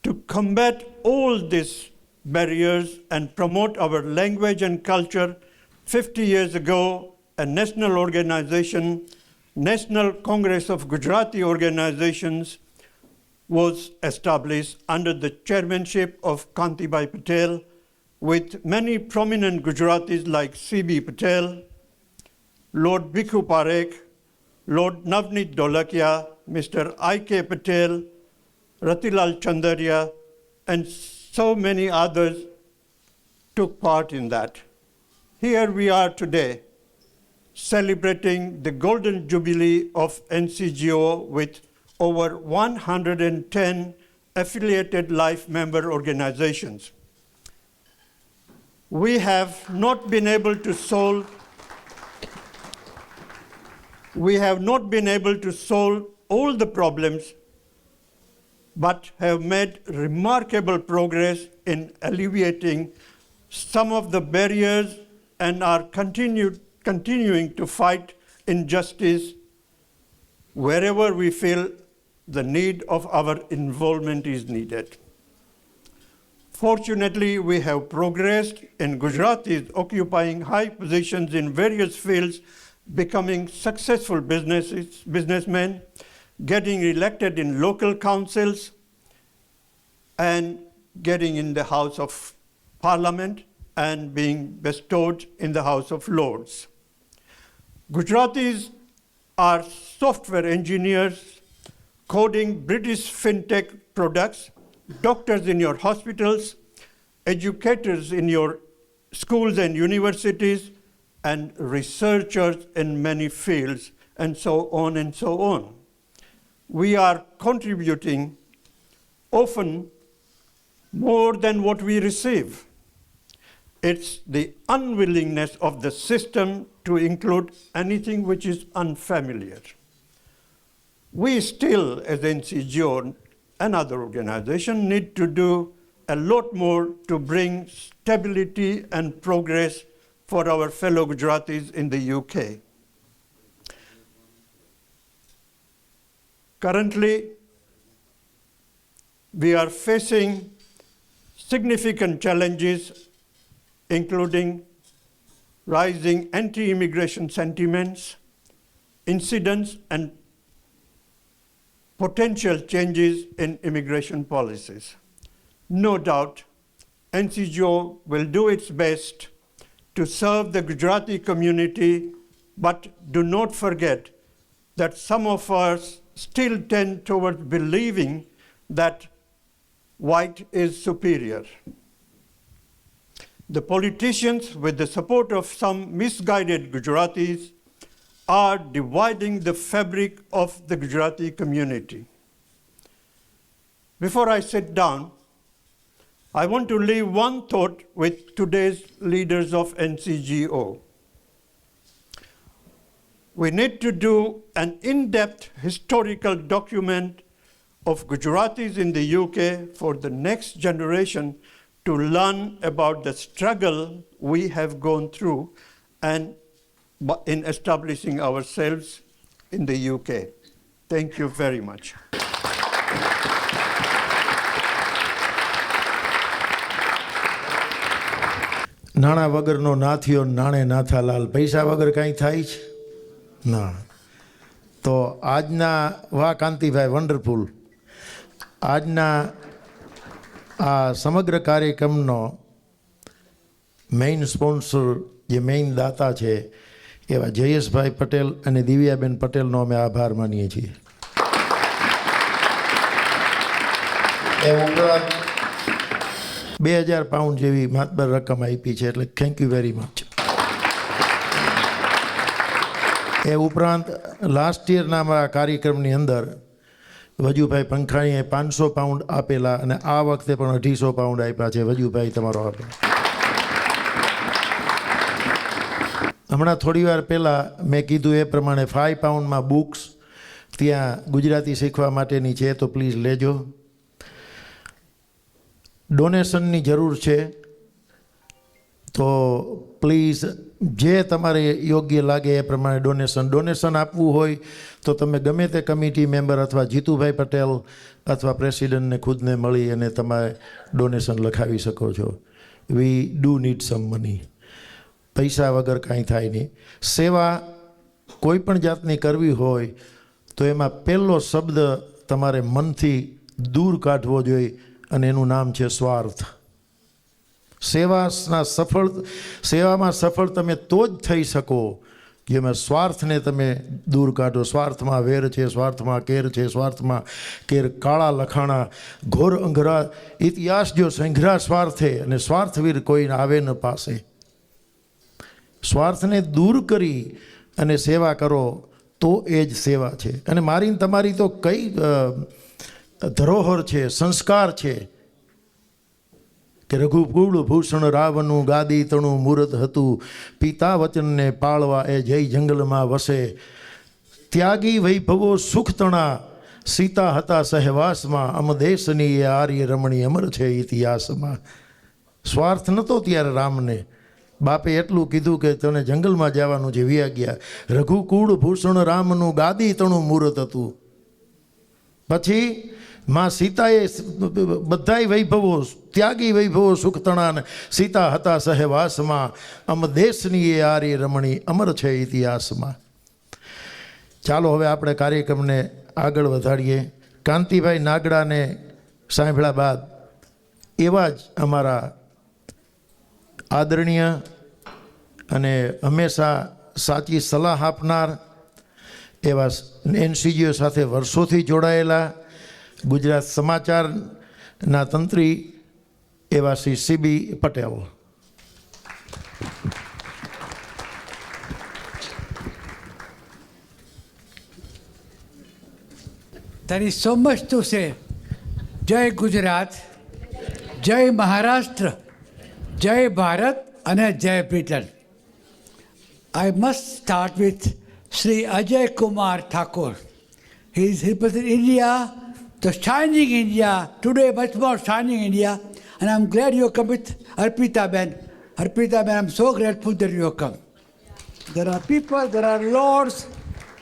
To combat all these barriers and promote our language and culture, 50 years ago, a national organization, National Congress of Gujarati Organizations, was established under the chairmanship of Kantibai Patel, with many prominent Gujaratis like C.B. Patel, Lord Bhikhu Parekh, Lord Navneet Dholakia, Mr. I.K. Patel, Ratilal Chandaria, and so many others took part in that. Here we are today, celebrating the Golden Jubilee of NCGO with over 110 affiliated life member organizations. We have not been able to solve all the problems, but have made remarkable progress in alleviating some of the barriers and are continuing to fight injustice wherever we feel the need of our involvement is needed. Fortunately, we have progressed in Gujaratis occupying high positions in various fields, becoming successful businessmen, getting elected in local councils, and getting in the House of Parliament and being bestowed in the House of Lords. Gujaratis are software engineers, coding British fintech products, doctors in your hospitals, educators in your schools and universities, and researchers in many fields, and so on and so on. We are contributing often more than what we receive. It's the unwillingness of the system to include anything which is unfamiliar. We still, as NCGO, and other organizations need to do a lot more to bring stability and progress for our fellow Gujaratis in the UK. Currently, we are facing significant challenges, including rising anti-immigration sentiments, incidents, and potential changes in immigration policies. No doubt, NCGO will do its best to serve the Gujarati community, but do not forget that some of us still tend towards believing that white is superior. The politicians, with the support of some misguided Gujaratis, are dividing the fabric of the Gujarati community. Before I sit down, I want to leave one thought with today's leaders of NCGO. We need to do an in-depth historical document of Gujaratis in the UK for the next generation to learn about the struggle we have gone through and in establishing ourselves in the UK. Thank you very much. નાણા વગરનો નાથિયો નાણે નાથાલાલ, પૈસા વગર કાંઈ થાય છે ના. તો આજના વાહ કાંતિભાઈ વન્ડરફુલ, આજના આ સમગ્ર કાર્યક્રમનો મેઇન સ્પોન્સર જે મેઇન દાતા છે એવા જયેશભાઈ પટેલ અને દિવ્યાબેન પટેલનો અમે આભાર માનીએ છીએ. એ ઉપરાંત 2000 પાઉન્ડ જેવી માતબર રકમ આપી છે, એટલે થેન્ક યુ વેરી મચ. એ ઉપરાંત લાસ્ટ યરના અમારા કાર્યક્રમની અંદર વજુભાઈ પંખાણીએ 500 પાઉન્ડ આપેલા અને આ વખતે પણ 250 પાઉન્ડ આપ્યા છે. વજુભાઈ તમારો આભાર. હમણાં થોડી વાર પહેલાં મેં કીધું એ પ્રમાણે 5 પાઉન્ડમાં બુક્સ ત્યાં ગુજરાતી શીખવા માટેની છે, તો પ્લીઝ લેજો. ડોનેશનની જરૂર છે, તો પ્લીઝ જે તમારે યોગ્ય લાગે એ પ્રમાણે ડોનેશન આપવું હોય તો તમે ગમે તે કમિટી મેમ્બર અથવા જીતુભાઈ પટેલ અથવા પ્રેસિડેન્ટને ખુદને મળી અને તમે ડોનેશન લખાવી શકો છો. We do need some money. પૈસા વગર કાંઈ થાય નહીં. સેવા કોઈ પણ જાતની કરવી હોય તો એમાં પહેલો શબ્દ તમારે મનથી દૂર કાઢવો જોઈએ અને એનું નામ છે સ્વાર્થ. સેવામાં સફળ તમે તો જ થઈ શકો જેમાં સ્વાર્થને તમે દૂર કાઢો. સ્વાર્થમાં વેર છે, સ્વાર્થમાં કેર છે, સ્વાર્થમાં કેર કાળા લખાણા ઘોર અંઘરા ઇતિહાસ જો સંઘરા સ્વાર્થે અને સ્વાર્થવીર કોઈ આવે ન પાસે. સ્વાર્થને દૂર કરી અને સેવા કરો તો એ જ સેવા છે. અને મારી તમારી તો કઈ ધરોહર છે, સંસ્કાર છે કે રઘુકુળ ભૂષણ રાવનું ગાદી તણું મૂરત હતું, પિતા વચનને પાળવા એ જય જંગલમાં વસે, ત્યાગી વૈભવો સુખ તણા, સીતા હતા સહેવાસમાં, અમદેશની એ આર્ય રમણી અમર છે ઇતિહાસમાં. સ્વાર્થ નહોતો ત્યારે રામને. બાપે એટલું કીધું કે તને જંગલમાં જવાનું છે, વ્યા ગયા. રઘુકુળ ભૂષણ રામનું ગાદી તણું મૂરત હતું. પછી માં સીતાએ બધાય વૈભવો, ત્યાગી વૈભવો સુખતણા, સીતા હતા સહેવાસમાં, અમદેશની એ આર્ય રમણી અમર છે ઇતિહાસમાં. ચાલો હવે આપણે કાર્યક્રમને આગળ વધારીએ. કાંતિભાઈ નાગડાને સાંભળ્યા બાદ એવા જ અમારા આદરણીય અને હંમેશા સાચી સલાહ આપનાર એવા એનસીજીઓ સાથે વર્ષોથી જોડાયેલા ગુજરાત સમાચારના તંત્રી એવા Shri C B Patel. There is so much to say. Jai Gujarat, Jai Maharashtra, Jai Bharat and Jai Britain. I must start with Sri Ajay Kumar Thakur. He is representing India the shining India, today much more shining India. And I'm glad you come with Arpita Ben. Arpita Ben, I'm so grateful that you have come. There are people, there are lords,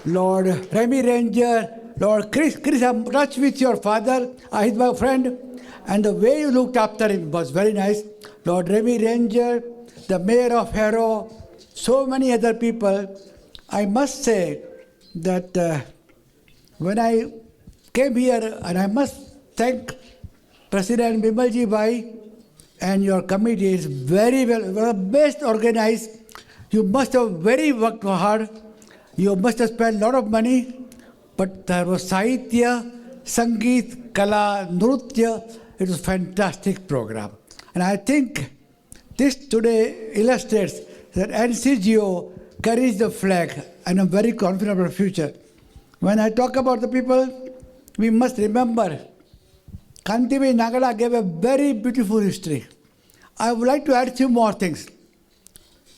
Lord Remy Ranger, Lord Chris. Chris, I'm in touch with your father. He's my friend. And the way you looked after him was very nice. Lord Remy Ranger, the mayor of Harrow, so many other people. I must say that when I came here, and I must thank President Bimalji Bhai and your committee is very well, best organized. You must have very worked hard. You must have spent a lot of money. But there was Sahitya, Sangeet, Kala, Nrutya. It was a fantastic program. And I think this today illustrates that NCGO carries the flag, and I'm very confident about the future. When I talk about the people, we must remember Kantibai Nagala gave a very beautiful history. I would like to add a few more things.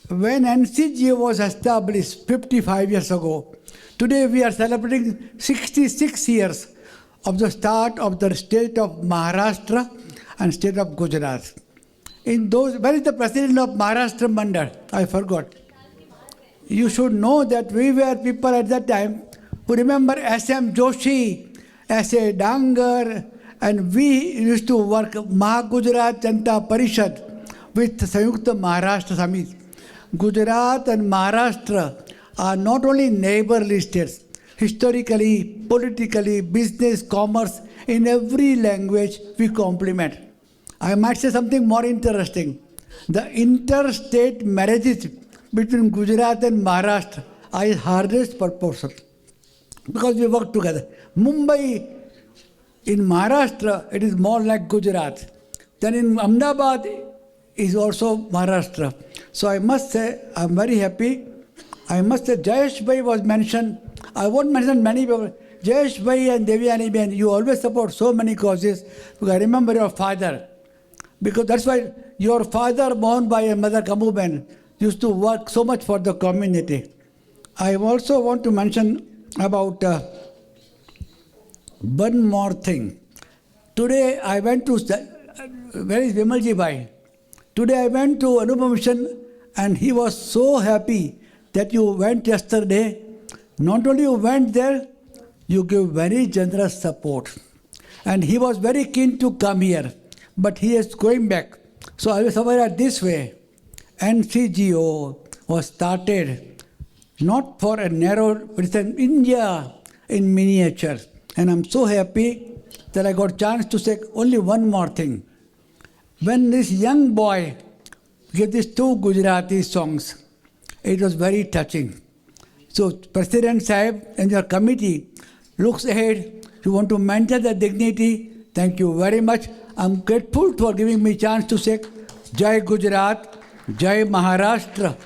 When NCGO was established 55 years ago, today we are celebrating 66 years of the start of the state of Maharashtra and state of Gujarat. In those, where is the president of Maharashtra Mandal? I forgot. You should know that we were people at that time who remember S.M. Joshi, S.A. Dangar, and we used to work Mahagujarat Janata Parishad with Sanyukta Maharashtra Samit. Gujarat and Maharashtra are not only neighborly states, historically, politically, business, commerce, in every language we complement. I might say something more interesting. The interstate marriages between Gujarat and Maharashtra are hardest proportion because we work together. Mumbai, in Maharashtra, it is more like Gujarat. Then in Ahmedabad is also Maharashtra. So I must say, I'm very happy. I must say, Jayesh Bhai was mentioned. I won't mention many people. Jayesh Bhai and Devyani Ben, you always support so many causes. Because I remember your father. Because that's why your father, Mohan Bhai and Mother Kamu Ben, used to work so much for the community. I also want to mention about one more thing. Today I went to, where is Vimalji Bhai? Today I went to Anupam Mission and he was so happy that you went yesterday. Not only you went there, you gave very generous support. And he was very keen to come here, but he is going back. So I will summarize this way. NCGO was started not for a narrow, but it's an India in miniature. And I'm so happy that I got a chance to say only one more thing. When this young boy gave these two Gujarati songs, it was very touching. So President Sahib and your committee looks ahead. You want to maintain the dignity. Thank you very much. I'm grateful for giving me a chance to say Jai Gujarat, Jai Maharashtra,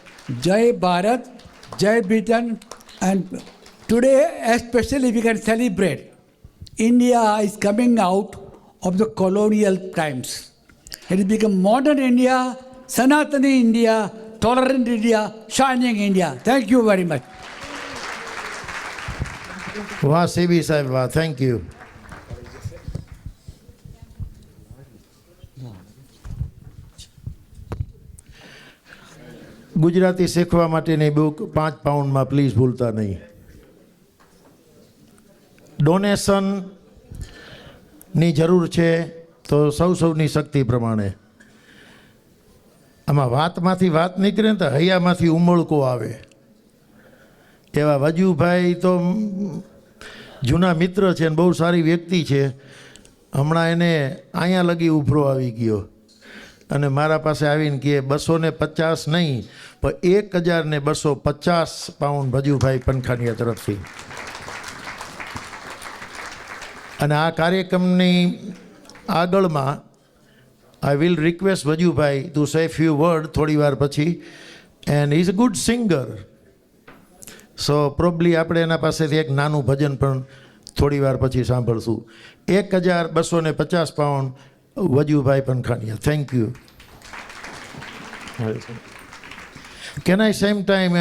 Jai Bharat, Jai Britain. And today especially we can celebrate. India is coming out of the colonial times. It has become modern India, Sanatani India, tolerant India, shining India. Thank you very much. વાહ CB સાહેબ વાહ, thank you. Gujarati શીખવા માટેની book 5 પાઉન્ડમાં please ભૂલતા નહીં. ડોનેશનની જરૂર છે તો સૌની શક્તિ પ્રમાણે. આમાં વાતમાંથી વાત નીકળે ને તો હૈયામાંથી ઉમળકો આવે. એવા વજુભાઈ તો જૂના મિત્ર છે અને બહુ સારી વ્યક્તિ છે. હમણાં એને અહીંયા લગી ઉભરો આવી ગયો અને મારા પાસે આવીને કહે 250 નહીં પણ 1250 પાઉન્ડ ભજુભાઈ પનખાનિયા તરફથી. અને આ કાર્યક્રમની આગળમાં I will request Vajubhai to say a few words થોડી વાર પછી. And he is a good singer. So probably આપણે એના પાસેથી એક નાનું ભજન પણ થોડી વાર પછી સાંભળશું. 1250 pound Vajubhai Pankhania. Thank you. Can I same time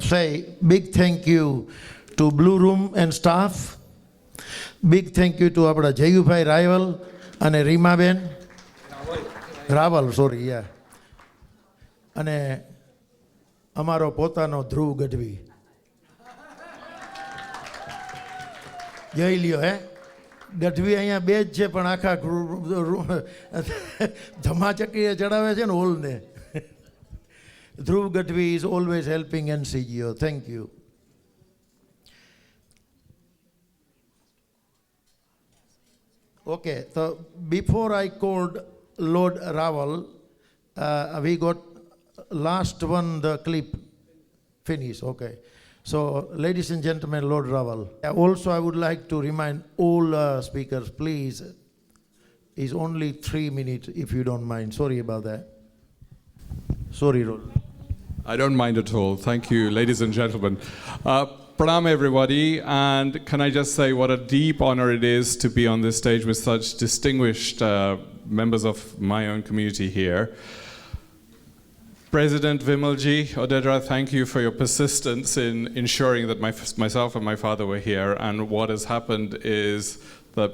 say big thank you to Blue Room and staff. Big thank you to આપણા જયુભાઈ રાયવલ અને રીમાબેન રાવલ સોરી યા અને અમારો પોતાનો ધ્રુવ ગઢવી જોઈ લ્યો હે ગઢવી અહીંયા બે જ છે પણ આખા ધમાચકીએ ચડાવે છે ને હોલને Dhruv Gadhvi is always helping NCGO. Thank you. Okay, so before I called Lord Raval, we got last one, the clip finish. Okay. So, ladies and gentlemen, Lord Raval. Also, I would like to remind all speakers, please, it's only 3 minutes, if you don't mind. Sorry about that. Sorry, Lord. I don't mind at all. Thank you, ladies and gentlemen. Pranam, everybody, and can I just say what a deep honor it is to be on this stage with such distinguished members of my own community here. President Vimalji, Odedra, thank you for your persistence in ensuring that myself and my father were here. And what has happened is that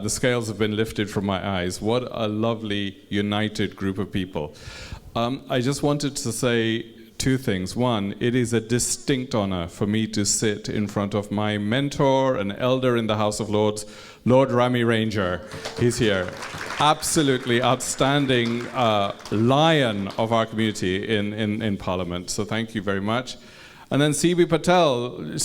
the scales have been lifted from my eyes. What a lovely, united group of people. I just wanted to say 2 things. One, it is a distinct honor for me to sit in front of my mentor and elder in the House of Lords, Lord Rami Ranger. He's here. Absolutely outstanding lion of our community in Parliament. So thank you very much. And then CB Patel.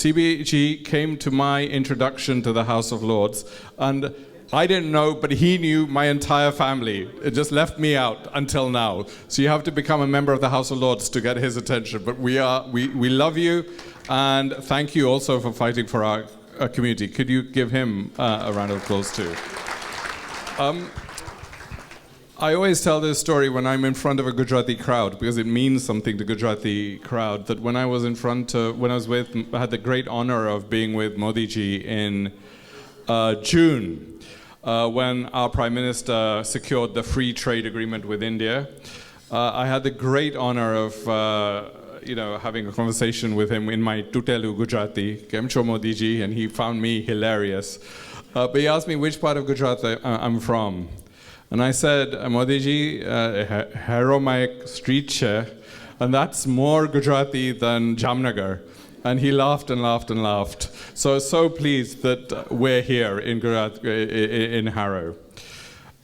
CBG came to my introduction to the House of Lords, and I didn't know, but he knew my entire family. It just left me out until now. So you have to become a member of the House of Lords to get his attention. But we love you, and thank you also for fighting for our community. Could you give him a round of applause too? I always tell this story when I'm in front of a Gujarati crowd because it means something to Gujarati crowd. That when I was I had the great honor of being with Modi ji in June. When our Prime Minister secured the free trade agreement with India. I had the great honor of having a conversation with him in my Tutelu Gujarati, Kemcho Modi ji, and he found me hilarious. But he asked me which part of Gujarat I'm from. And I said, Modi ji, Haromaic street che, and that's more Gujarati than Jamnagar. And he laughed and laughed and laughed. So pleased that we're here in Harrow.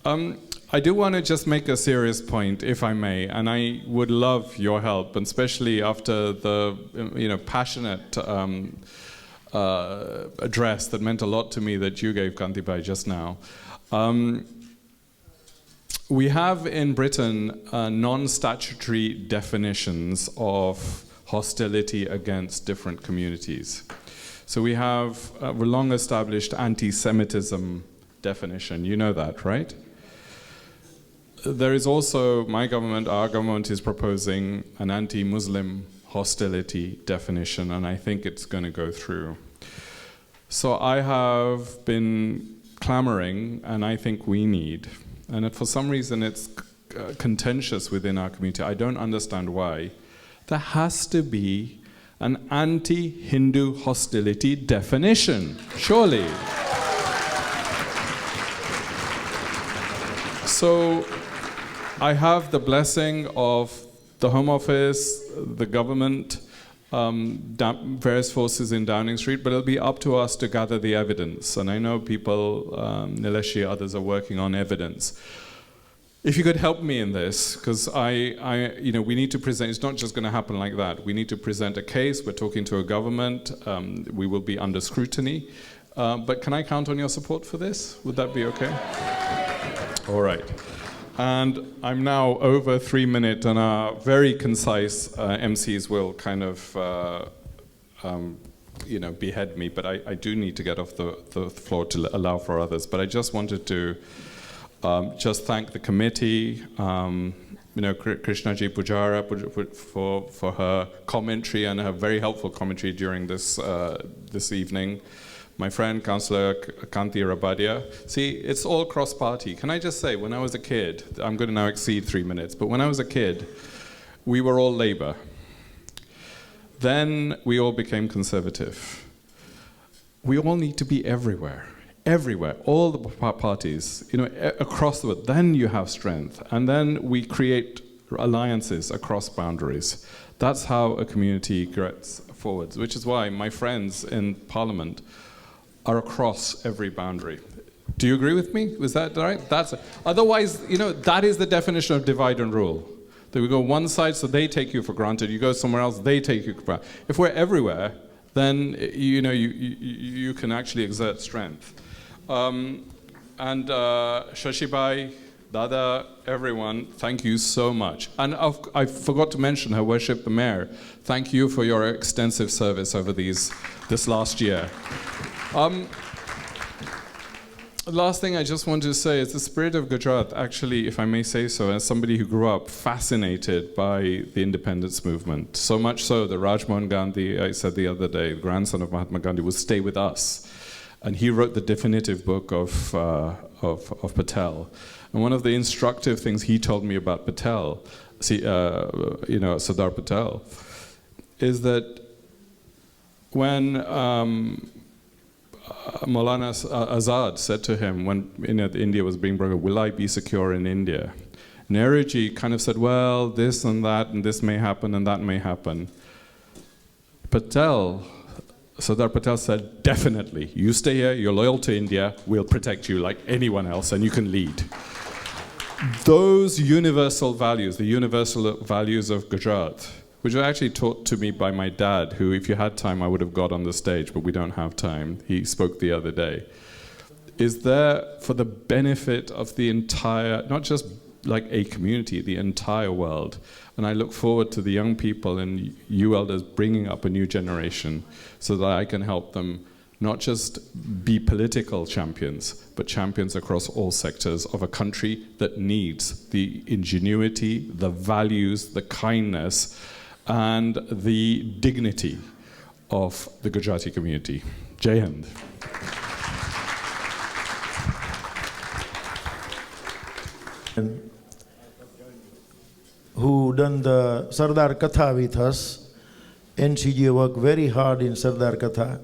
I do want to just make a serious point, if I may, and I would love your help, and especially after the passionate address that meant a lot to me that you gave, Kantibai, just now. We have in Britain non-statutory definitions of hostility against different communities. So we have a long-established anti-Semitism definition. You know that, right? There is also, our government is proposing an anti-Muslim hostility definition, and I think it's going to go through. So I have been clamoring, and I think we need, and for some reason it's contentious within our community. I don't understand why. There has to be an anti-Hindu hostility definition, surely. So I have the blessing of the Home Office, the government, various forces in Downing Street, but it'll be up to us to gather the evidence. And I know people, Nileshi, others are working on evidence. If you could help me in this, because we need to present, it's not just going to happen like that. We need to present a case, we're talking to a government, we will be under scrutiny. But can I count on your support for this? Would that be okay? All right. And I'm now over 3 minutes, and our very concise MCs will kind of, behead me, but I do need to get off the floor to allow for others. But I just wanted to just thank the committee, Krishnaji Pujara for her commentary and her very helpful commentary during this evening. My friend, Councillor Kanti Rabadia. See, it's all cross-party. Can I just say, when I was a kid, I'm going to now exceed 3 minutes, but when I was a kid, we were all Labour. Then we all became Conservative. We all need to be everywhere. everywhere, all the parties, across the world, then you have strength. And then we create alliances across boundaries. That's how a community gets forwards, which is why my friends in Parliament are across every boundary. Do you agree with me? Was that right? Otherwise, that is the definition of divide and rule. That we go one side, so they take you for granted. You go somewhere else, they take you for granted. If we're everywhere, then you can actually exert strength. And Shashibai, Dada, everyone, thank you so much. And I forgot to mention Her Worship the Mayor. Thank you for your extensive service over this last year. The last thing I just want to say is the spirit of Gujarat, actually, if I may say so, as somebody who grew up fascinated by the independence movement, so much so that Rajmohan Gandhi, I said the other day, the grandson of Mahatma Gandhi, would stay with us. And he wrote the definitive book of Patel. And one of the instructive things he told me about Patel, Sardar Patel, is that when Maulana Azad said to him when India was being broken, will I be secure in India? Nehruji kind of said, well, this and that, and this may happen, and that may happen. Sardar Patel said, definitely, you stay here, you're loyal to India, we'll protect you like anyone else, and you can lead. Those universal values, the universal values of Gujarat, which were actually taught to me by my dad, who, if you had time, I would have got on the stage, but we don't have time. He spoke the other day. Is there for the benefit of the entire, not just like a community, the entire world. And I look forward to the young people and you elders bringing up a new generation so that I can help them not just be political champions, but champions across all sectors of a country that needs the ingenuity, the values, the kindness, and the dignity of the Gujarati community. Jai Hind. Who done the Sardar Katha with us. NCG worked very hard in Sardar Katha.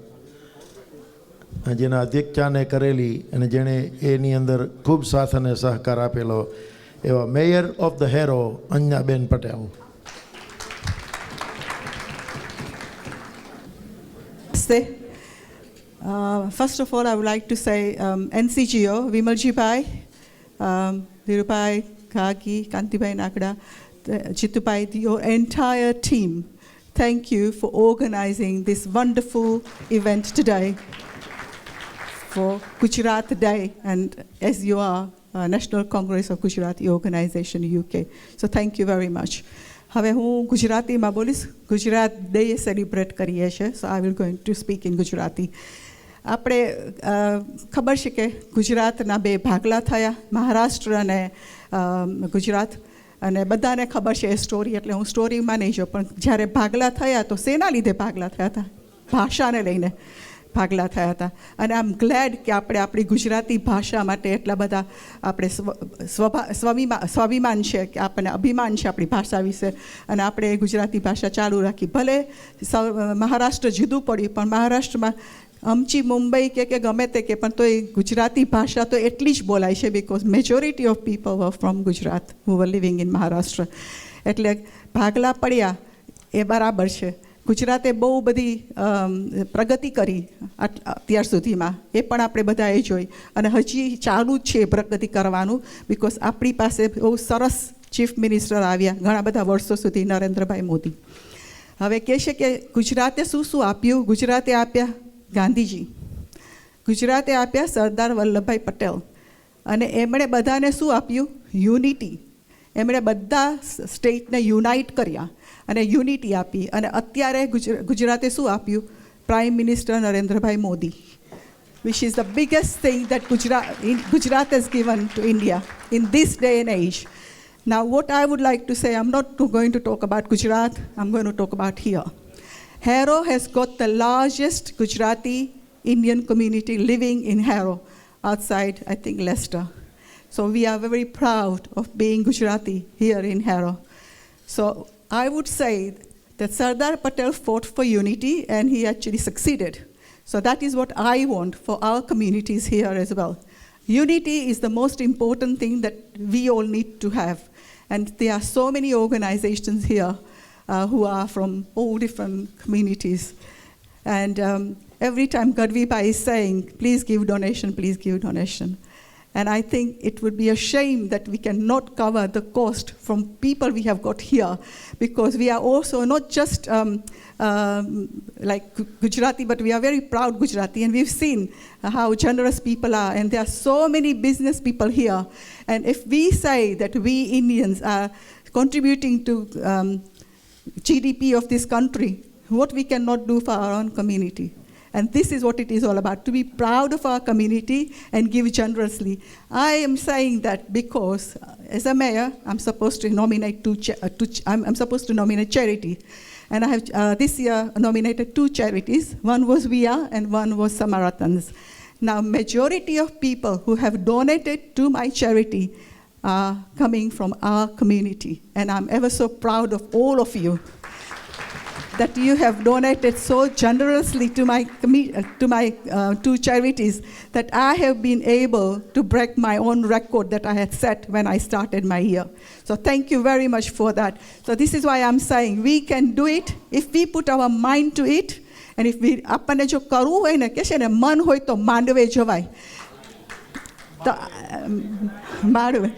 જેના અધ્યક્ષાને કરેલી અને જેણે એની અંદર ખૂબ સાથ અને સહકાર આપેલો એવા mayor of the Harrow Anjanaben Patel. First of all, I would like to say NCGO, Vimalji Bhai, Dhirubai, Kaki, Kantibai Nakda, Chitubai, your entire team. Thank you for organizing this wonderful event today for Gujarat Day, and as you are National Congress of Gujarati Organization UK. So thank you very much. હવે હું ગુજરાતીમાં બોલીશ. Gujarat day celebrate કરીએ છીએ, so I will going to speak in Gujarati. આપણે ખબર છે કે ગુજરાતના બે ભાગલા થયા, મહારાષ્ટ્ર અને ગુજરાત, અને બધાને ખબર છે એ સ્ટોરી, એટલે હું સ્ટોરીમાં નહીં જાઉં. પણ જ્યારે ભાગલા થયા તો શેના લીધે ભાગલા થયા હતા? ભાષાને લઈને ભાગલા થયા હતા. અને આઈ એમ ગ્લેડ કે આપણે આપણી ગુજરાતી ભાષા માટે એટલા બધા આપણે સ્વાભિમાન છે, કે આપણને અભિમાન છે આપણી ભાષા વિશે, અને આપણે ગુજરાતી ભાષા ચાલુ રાખી. ભલે મહારાષ્ટ્ર જુદું પડ્યું, પણ મહારાષ્ટ્રમાં અમચી મુંબઈ કે ગમે તે કે, પણ તો એ ગુજરાતી ભાષા તો એટલી જ બોલાય છે, because majority of people were from Gujarat who were living in Maharashtra. એટલે ભાગલા પડ્યા એ બરાબર છે. ગુજરાતે બહુ બધી પ્રગતિ કરી અત્યાર સુધીમાં, એ પણ આપણે બધાએ જોઈ, અને હજી ચાલુ જ છે પ્રગતિ કરવાનું, બિકોઝ આપણી પાસે બહુ સરસ ચીફ મિનિસ્ટર આવ્યા ઘણા બધા વર્ષો સુધી, નરેન્દ્રભાઈ મોદી. હવે કહે છે કે ગુજરાતે શું શું આપ્યું? ગુજરાતે આપ્યા ગાંધીજી, ગુજરાતે આપ્યા સરદાર વલ્લભભાઈ પટેલ, અને એમણે બધાને શું આપ્યું? યુનિટી. એમણે બધા સ્ટેટને યુનાઇટ કર્યા અને યુનિટી આપી. અને અત્યારે ગુજરાતે શું આપ્યું? Prime minister Narendrabhai Modi, which is the biggest thing that Gujarat has given to India in this day and age. Now what I would like to say, I'm not going to talk about Gujarat, I'm going to talk about here. Harrow has got the largest Gujarati Indian community living in Harrow, outside I think Leicester. So we are very proud of being Gujarati here in Harrow. So I would say that Sardar Patel fought for unity, and he actually succeeded. So that is what I want for our communities here as well. Unity is the most important thing that we all need to have. And there are so many organizations here who are from all different communities. And every time Gadvi Bhai is saying, please give donation, please give donation. And I think it would be a shame that we cannot cover the cost from people we have got here, because we are also not just like Gujarati, but we are very proud Gujarati, and we've seen how generous people are, and there are so many business people here. And if we say that we Indians are contributing to GDP of this country, what we cannot do for our own community. And this is what it is all about, to be proud of our community and give generously. I am saying that because as a mayor, I'm supposed to nominate I'm supposed to nominate charity. And I have this year nominated 2 charities. One was VIA and one was Samaritans. Now, majority of people who have donated to my charity are coming from our community. And I'm ever so proud of all of you, that you have donated so generously to my 2 charities, that I have been able to break my own record that I had set when I started my year. So thank you very much for that. So this is why I'm saying we can do it if we put our mind to it, and if we આપણને જો કરવું હોય ને કે છે ને મન હોય તો માંડવે જવાય. તો માંડવે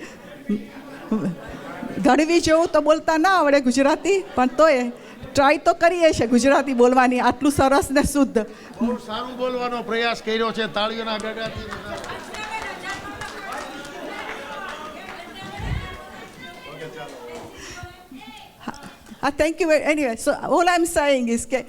ગળવી જેવું તો બોલતા ના આવડે ગુજરાતી, પણ તોય ટ્રાય તો કરીએ છે ગુજરાતી બોલવાની આટલું સરસ ને શુદ્ધ. બહુ સારું બોલવાનો પ્રયાસ કર્યો છે, તાળીઓના ગગડાથી. Thank you. Anyway, so all I'm saying is કે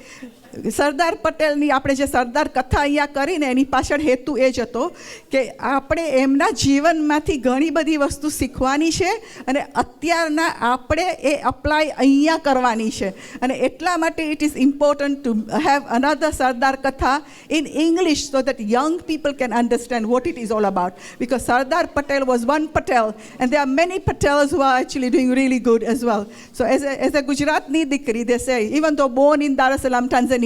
સરદાર પટેલની આપણે જે સરદાર કથા અહીંયા કરીને એની પાછળ હેતુ એ જ હતો કે આપણે એમના જીવનમાંથી ઘણી બધી વસ્તુ શીખવાની છે અને અત્યારના આપણે એ અપ્લાય અહીંયા કરવાની છે. અને એટલા માટે it is important to have another Sardar Katha in English so that young people can understand what it is all about. Because Sardar Patel was one Patel and there are many Patels who are actually doing really good as well. So as a Gujaratni dikri, they say, even though born in Dar es Salaam, Tanzania,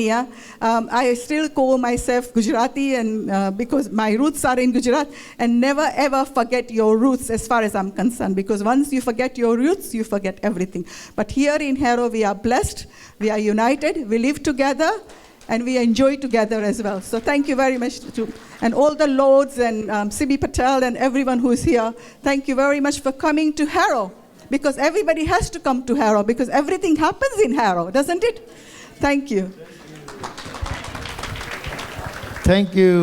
I still call myself Gujarati, and because my roots are in Gujarat, and never ever forget your roots as far as I'm concerned, because once you forget your roots, you forget everything. But here in Harrow, we are blessed, we are united, we live together, and we enjoy together as well. So thank you very much and all the lords and C.B. Patel and everyone who is here. Thank you very much for coming to Harrow, because everybody has to come to Harrow, because everything happens in Harrow, doesn't it? Thank you. Thank you,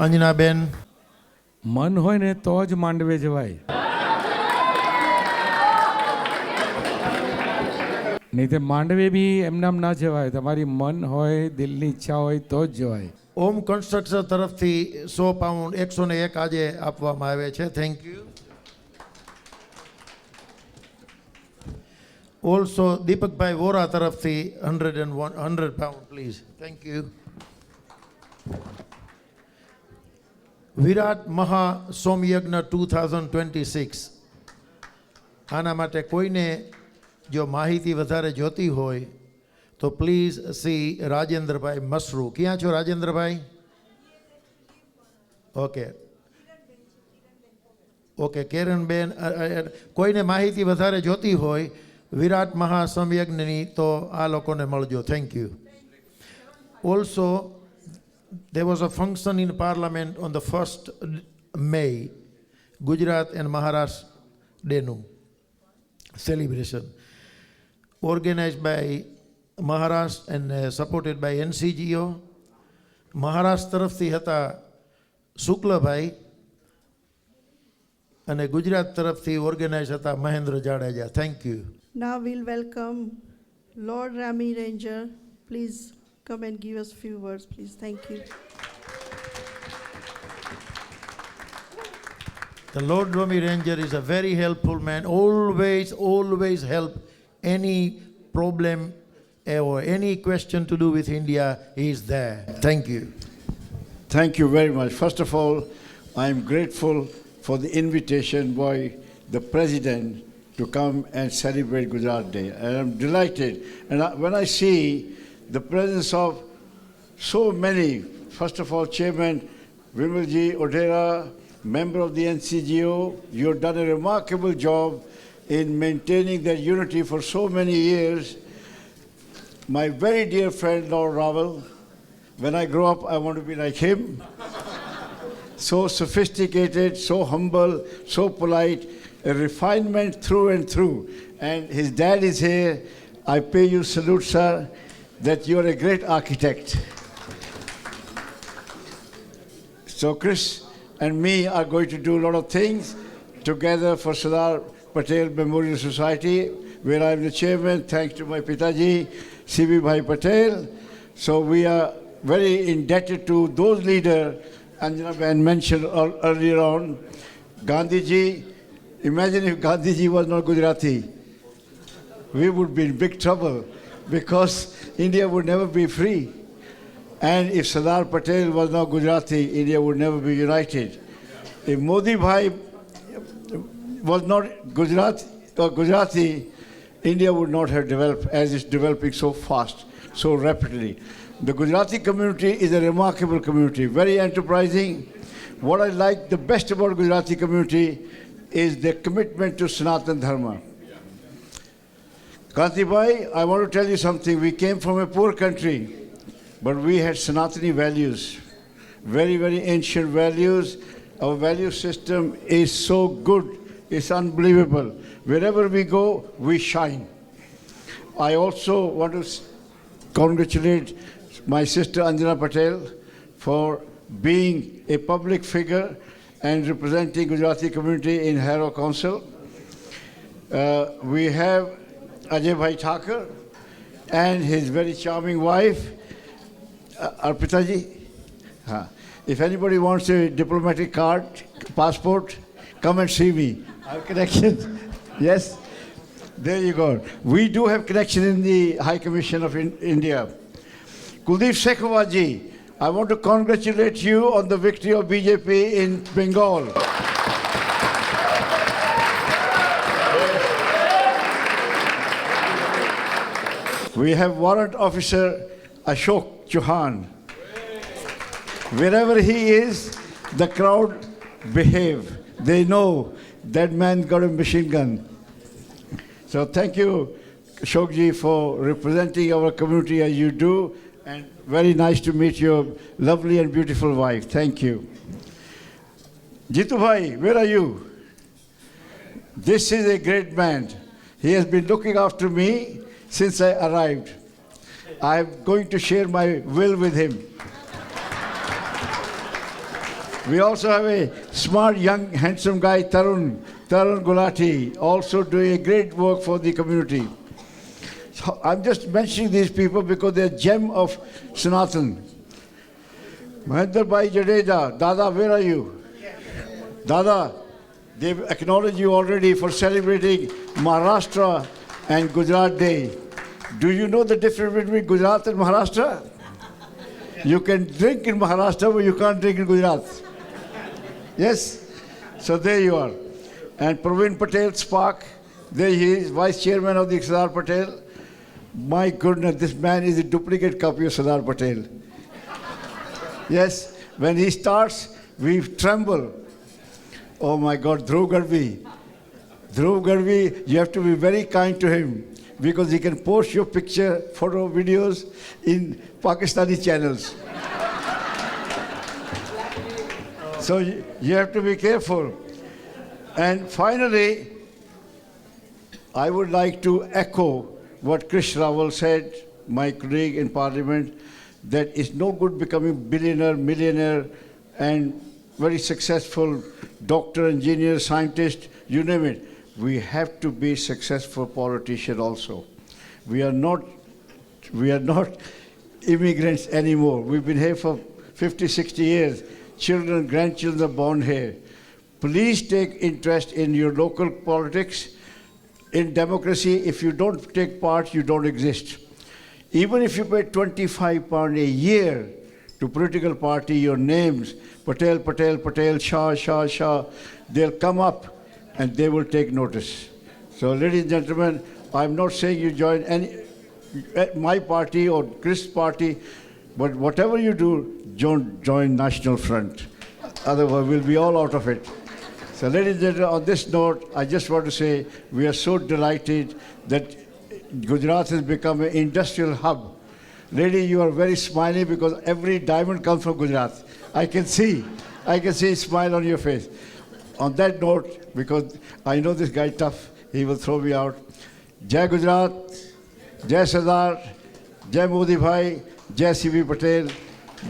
Anjana Ben. મન હોય ને તો જ માંડવે જવાય, નહીં તો માંડવે બી એમનામ ના જવાય. તમારી મન હોય, દિલની ઈચ્છા હોય તો જ જવાય. ઓમ કન્સ્ટ્રક્શન તરફથી 100 પાઉન્ડ 101 આજે આપવામાં આવે છે. Thank you. Also Deepakbhai Vora તરફથી 100 pounds please. Thank you. Virat Maha Somyagna 2026, આના માટે કોઈને જો માહિતી વધારે જોતી હોય તો પ્લીઝ સી રાજેન્દ્રભાઈ મસરૂ. ક્યાં છો રાજેન્દ્રભાઈ? ઓકે ઓકે કિરણબેન, કોઈને માહિતી વધારે જોતી હોય વિરાટ મહાસમયજ્ઞની તો આ લોકોને મળજો. Thank you. Also there was a function in Parliament on the 1st May, Gujarat and Maharashtra Day celebration, organized by Maharashtra and supported by NCGO. Maharashtra તરફથી હતા શુક્લભાઈ અને ગુજરાત તરફથી ઓર્ગેનાઇઝ હતા Mahendra Jadeja. Thank you. Now we'll welcome Lord Rami Ranger. Please come and give us a few words, please. Thank you. The Lord Rami Ranger is a very helpful man. Always help any problem or any question to do with India. He is there. Thank you. Thank you very much. First of all, I am grateful for the invitation by the President to come and celebrate Gujarat Day. And I'm delighted. And when I see the presence of so many first of all, Chairman Vimalji Odera, member of the NCGO, you've done a remarkable job in maintaining that unity for so many years. My very dear friend, Lord Ravel, when I grow up, I want to be like him. So sophisticated, so humble, so polite, a refinement through and through. And his dad is here. I pay you salute, sir, that you're a great architect. So Chris and me are going to do a lot of things together for Sardar Patel Memorial Society, where I'm the chairman, thanks to my Pitaji, C.V. Bhai Patel. So we are very indebted to those leaders Anjana Ben mentioned earlier on. Gandhiji, imagine if Gandhiji was not Gujarati. We would be in big trouble because India would never be free. And if Sardar Patel was not Gujarati, India would never be united. If Modi Bhai was not Gujarati, India would not have developed as it's developing so fast, so rapidly. The Gujarati community is a remarkable community, very enterprising. What I like the best about Gujarati community is their commitment to Sanatan Dharma. Kanti Bhai, I want to tell you something. We came from a poor country, but we had Sanatani values, very, very ancient values. Our value system is so good, it's unbelievable. Wherever we go, we shine. I also want to congratulate my sister Anjana Patel for being a public figure and representing Gujarati community in Harrow Council. We have Ajay Bhai Thakur and his very charming wife, Arpita ji. If anybody wants a diplomatic card, passport, come and see me. I have connections. Yes? There you go. We do have connection in the High Commission of India. Kuldeep Sekhawat ji, I want to congratulate you on the victory of BJP in Bengal. We have Warrant Officer Ashok Chauhan. Wherever he is, the crowd behave. They know that man got a machine gun. So thank you, Ashok ji, for representing our community as you do, and very nice to meet your lovely and beautiful wife. Thank you. Jitu Bhai, where are you? This is a great man. He has been looking after me since I arrived. I'm going to share my will with him. We also have a smart, young, handsome guy, Tarun Gulati, also doing a great work for the community. So I'm just mentioning these people because they're gem of Sanatan. Mahendra Bhai Jadeja, Dada, where are you? Dada, they've acknowledged you already for celebrating Maharashtra and Gujarat Day. Do you know the difference between Gujarat and Maharashtra? You can drink in Maharashtra, but you can't drink in Gujarat. Yes? So there you are. And Praveen Patel, Spark, there he is, Vice Chairman of the Sardar Patel. My goodness, this man is a duplicate copy of Sardar Patel. Yes, when he starts, we tremble. Oh my God, Dhruv Garvi. Dhruv Garvi, you have to be very kind to him because he can post your picture, photo, videos in Pakistani channels. So you have to be careful. And finally, I would like to echo what Krish Rawal said, my colleague in Parliament, that it's no good becoming billionaire, millionaire, and very successful doctor, engineer, scientist, you name it. We have to be successful politician also. We are not immigrants anymore. We've been here for 50, 60 years. Children, grandchildren are born here. Please take interest in your local politics. In democracy, if you don't take part, you don't exist. Even if you pay £25 a year to political party, your names, Patel, Patel, Patel, Shah, Shah, Shah, they'll come up and they will take notice. So ladies and gentlemen, I'm not saying you join my party or Chris' party. But whatever you do, don't join National Front. Otherwise, we'll be all out of it. So, ladies and gentlemen, on this note, I just want to say we are so delighted that Gujarat has become an industrial hub. Lady, you are very smiley because every diamond comes from Gujarat. I can see a smile on your face. On that note, because I know this guy tough, he will throw me out. Jai Gujarat, Jai Sardar, Jai Modi Bhai, Jai C.V. Patel,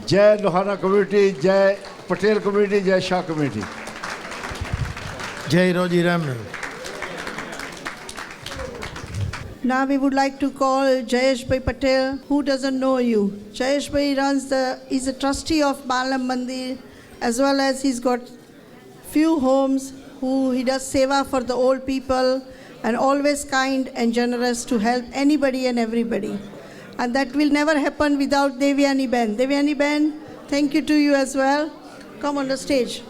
Jai Lohana community, Jai Patel community, Jai Shah community. Jai Roji Raman. Now we would like to call Jayesh Bhai Patel. Who doesn't know you? Jayesh Bhai is a trustee of Balam Mandir, as well as he's got few homes he does seva for the old people and always kind and generous to help anybody and everybody. And that will never happen without Devyani Ben. Devyani Ben, thank you to you as well. Come on the stage.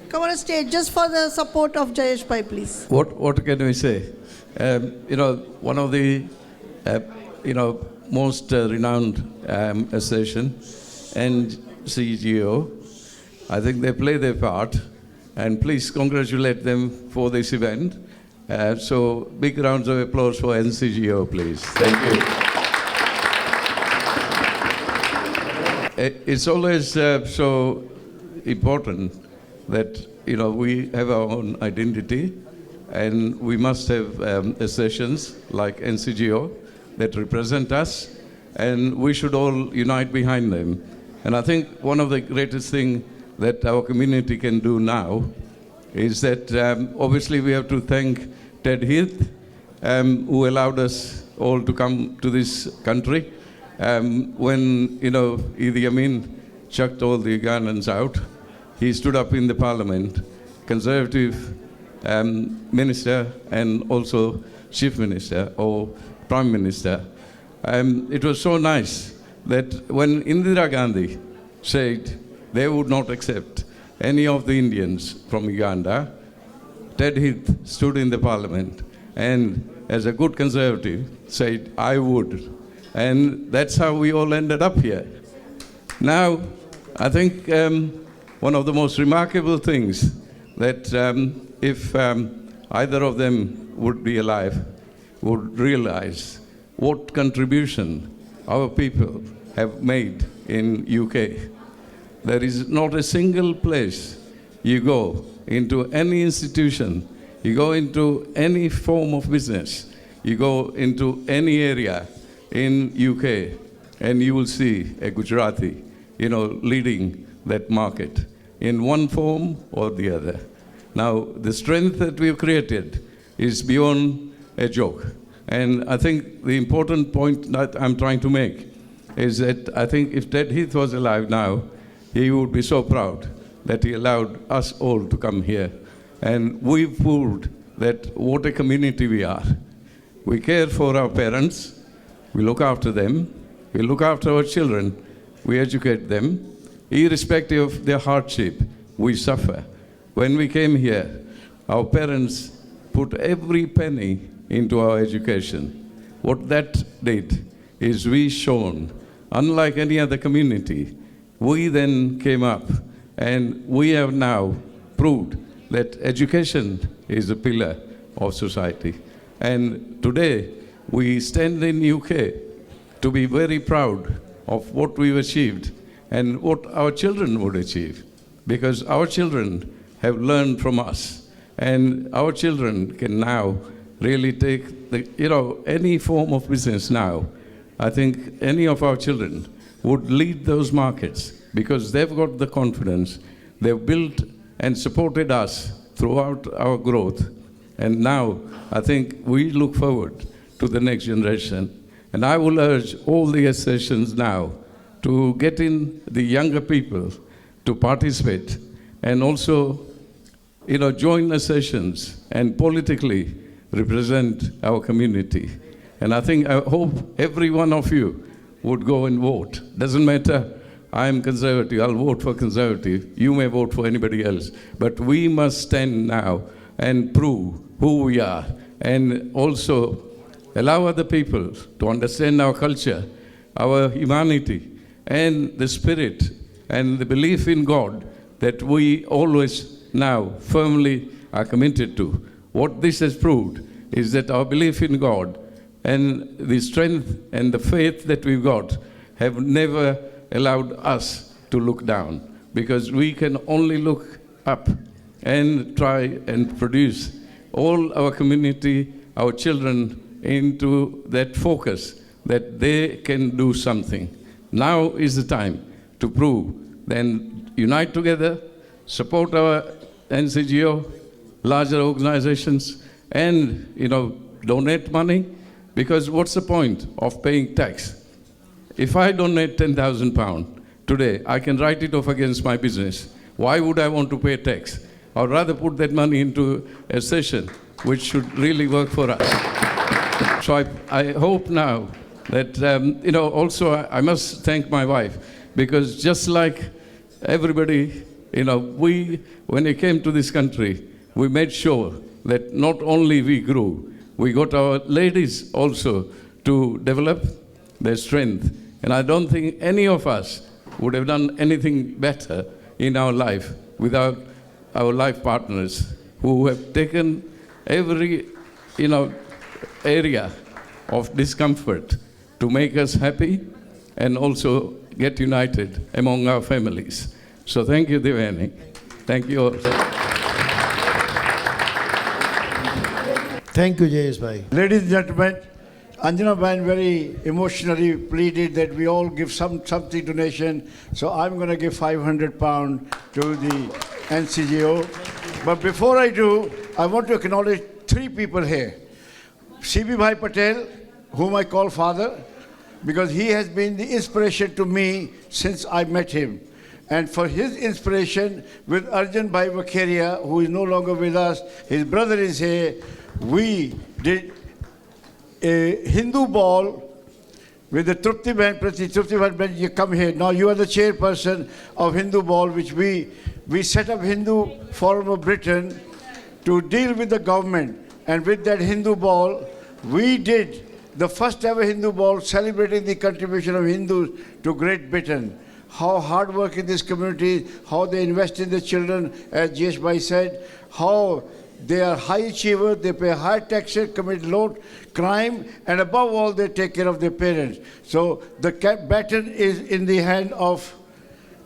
Come on the stage just for the support of Jayesh Bhai, please. What can we say? One of the most renowned association and CGO, I think they play their part, and please congratulate them for this event. So big rounds of applause for NCGO, please. Thank you. It's always so important that we have our own identity, and we must have associations like NCGO that represent us, and we should all unite behind them. And I think one of the greatest things that our community can do now is that obviously we have to thank Ted Heath, who allowed us all to come to this country. When Idi Amin chucked all the Ugandans out, he stood up in the parliament, Conservative minister and also chief minister or prime minister. It was so nice that when Indira Gandhi said they would not accept any of the Indians from Uganda, Ted Heath stood in the parliament and, as a good conservative, said, I would. And that's how we all ended up here. Now, I think one of the most remarkable things that if either of them would be alive, would realize what contribution our people have made in UK. There is not a single place you go into any institution, you go into any form of business, you go into any area in UK, and you will see a Gujarati, leading that market in one form or the other. Now, the strength that we've created is beyond a joke. And I think the important point that I'm trying to make is that I think if Ted Heath was alive now, he would be so proud that he allowed us all to come here. And we've proved that what a community we are. We care for our parents, we look after them, we look after our children, we educate them. Irrespective of their hardship, we suffer. When we came here, our parents put every penny into our education. What that did is we shone, unlike any other community. We then came up, and we have now proved that education is a pillar of society. And today, we stand in UK to be very proud of what we've achieved and what our children would achieve, because our children have learned from us, and our children can now really take any form of business now. I think any of our children would lead those markets because they've got the confidence. They've built and supported us throughout our growth. And now I think we look forward to the next generation. And I will urge all the associations now to get in the younger people to participate and also join associations and politically represent our community. And I hope every one of you would go and vote. Doesn't matter, I'm conservative, I'll vote for conservative. You may vote for anybody else. But we must stand now and prove who we are, and also allow other people to understand our culture, our humanity, and the spirit and the belief in God that we always now firmly are committed to. What this has proved is that our belief in God and the strength and the faith that we've got have never allowed us to look down, because we can only look up and try and produce all our community, our children, into that focus that they can do something. Now is the time to prove, then unite together, support our NCGO, larger organizations, and donate money, because what's the point of paying tax? If I donate £10,000 today, I can write it off against my business. Why would I want to pay tax? I'd rather put that money into a session which should really work for us. So I hope now that, also I must thank my wife, because just like everybody, when we came to this country, we made sure that not only we grew, we got our ladies also to develop their strength. And I don't think any of us would have done anything better in our life without our life partners who have taken every, area of discomfort to make us happy and also get united among our families. So thank you, Devani. Thank you all. Thank you, Jayesh Bhai. Ladies and gentlemen, Anjana Bain very emotionally pleaded that we all give something donation. So I'm going to give £500 to the NCGO. But before I do, I want to acknowledge three people here. CB Bhai Patel, whom I call father, because he has been the inspiration to me since I met him. And for his inspiration, with Arjun Bhai Vakharia, who is no longer with us, his brother is here, we did a Hindu ball with the Trupti Bain, Trupti Bain, you come here. Now you are the chairperson of Hindu ball, which we set up Hindu Forum of Britain to deal with the government. And with that Hindu ball, we did the first ever Hindu ball celebrating the contribution of Hindus to Great Britain. How hard work in this community, how they invest in the children, as Jayesh Bhai said, how they are high achievers, they pay high taxes, commit low crime, and above all, they take care of their parents. So the baton is in the hand of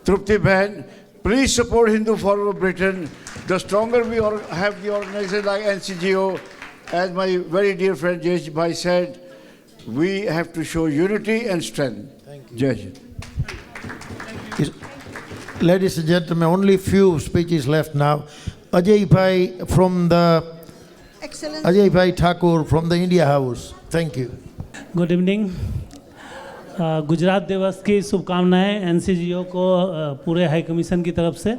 Trupti Bain. Please support Hindu Forum of Britain. The stronger we have the organization like NCGO, as my very dear friend Jayesh Bhai said, we have to show unity and strength. Thank you. Jai Hind. Ladies and gentlemen, only few speeches left now. Ajay Bhai from the Excellent. Ajay Bhai Thakur from the India House. Thank you. Good evening. Gujarat दिवस की शुभकामनाएं एनसीजीओ को पूरे high commission की तरफ से।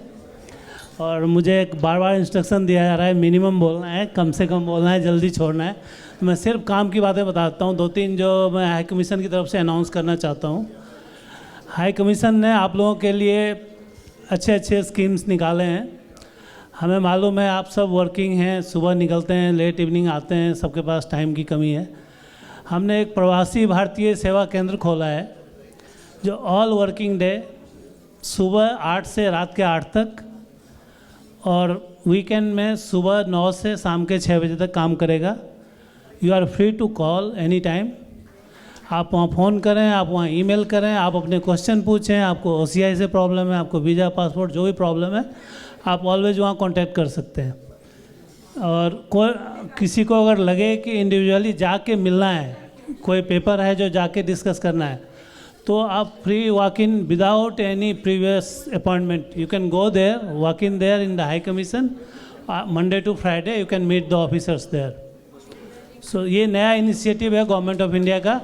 और मुझे बार बार इंस्ट्रक्शन दिया जा रहा है मिनिमम बोलना है, कम से कम बोलना है, जल्दी छोड़ना है। तो मैं सिर्फ काम की बातें बताता हूँ, दो तीन जो मैं हाई कमीशन की तरफ से अनाउंस करना चाहता हूँ। हाई कमीशन ने आप लोगों के लिए अच्छे अच्छे स्कीम्स निकाले हैं। हमें मालूम है आप सब वर्किंग हैं, सुबह निकलते हैं, लेट इवनिंग आते हैं, सबके पास टाइम की कमी है। हमने एक प्रवासी भारतीय सेवा केंद्र खोला है जो ऑल वर्किंग डे सुबह 8 से रात के 8 तक और वीकेंड में सुबह 9 से शाम के 6 बजे तक काम करेगा। You are free to call any time. आप वहाँ फ़ोन करें, आप वहाँ ईमेल करें, आप अपने क्वेश्चन पूछें, आपको OCI से प्रॉब्लम है, आपको वीज़ा पासपोर्ट जो भी प्रॉब्लम है, आप ऑलवेज वहाँ कांटेक्ट कर सकते हैं। और किसी को अगर लगे कि इंडिविजुअली जाके मिलना है, कोई पेपर है जो जाके डिस्कस करना है, तो आप free walk in without any previous appointment. You can go there, walk in there in the high commission, Monday to Friday you can meet the officers there. So ये नया इनिशिएटिव है गवर्नमेंट ऑफ इंडिया का।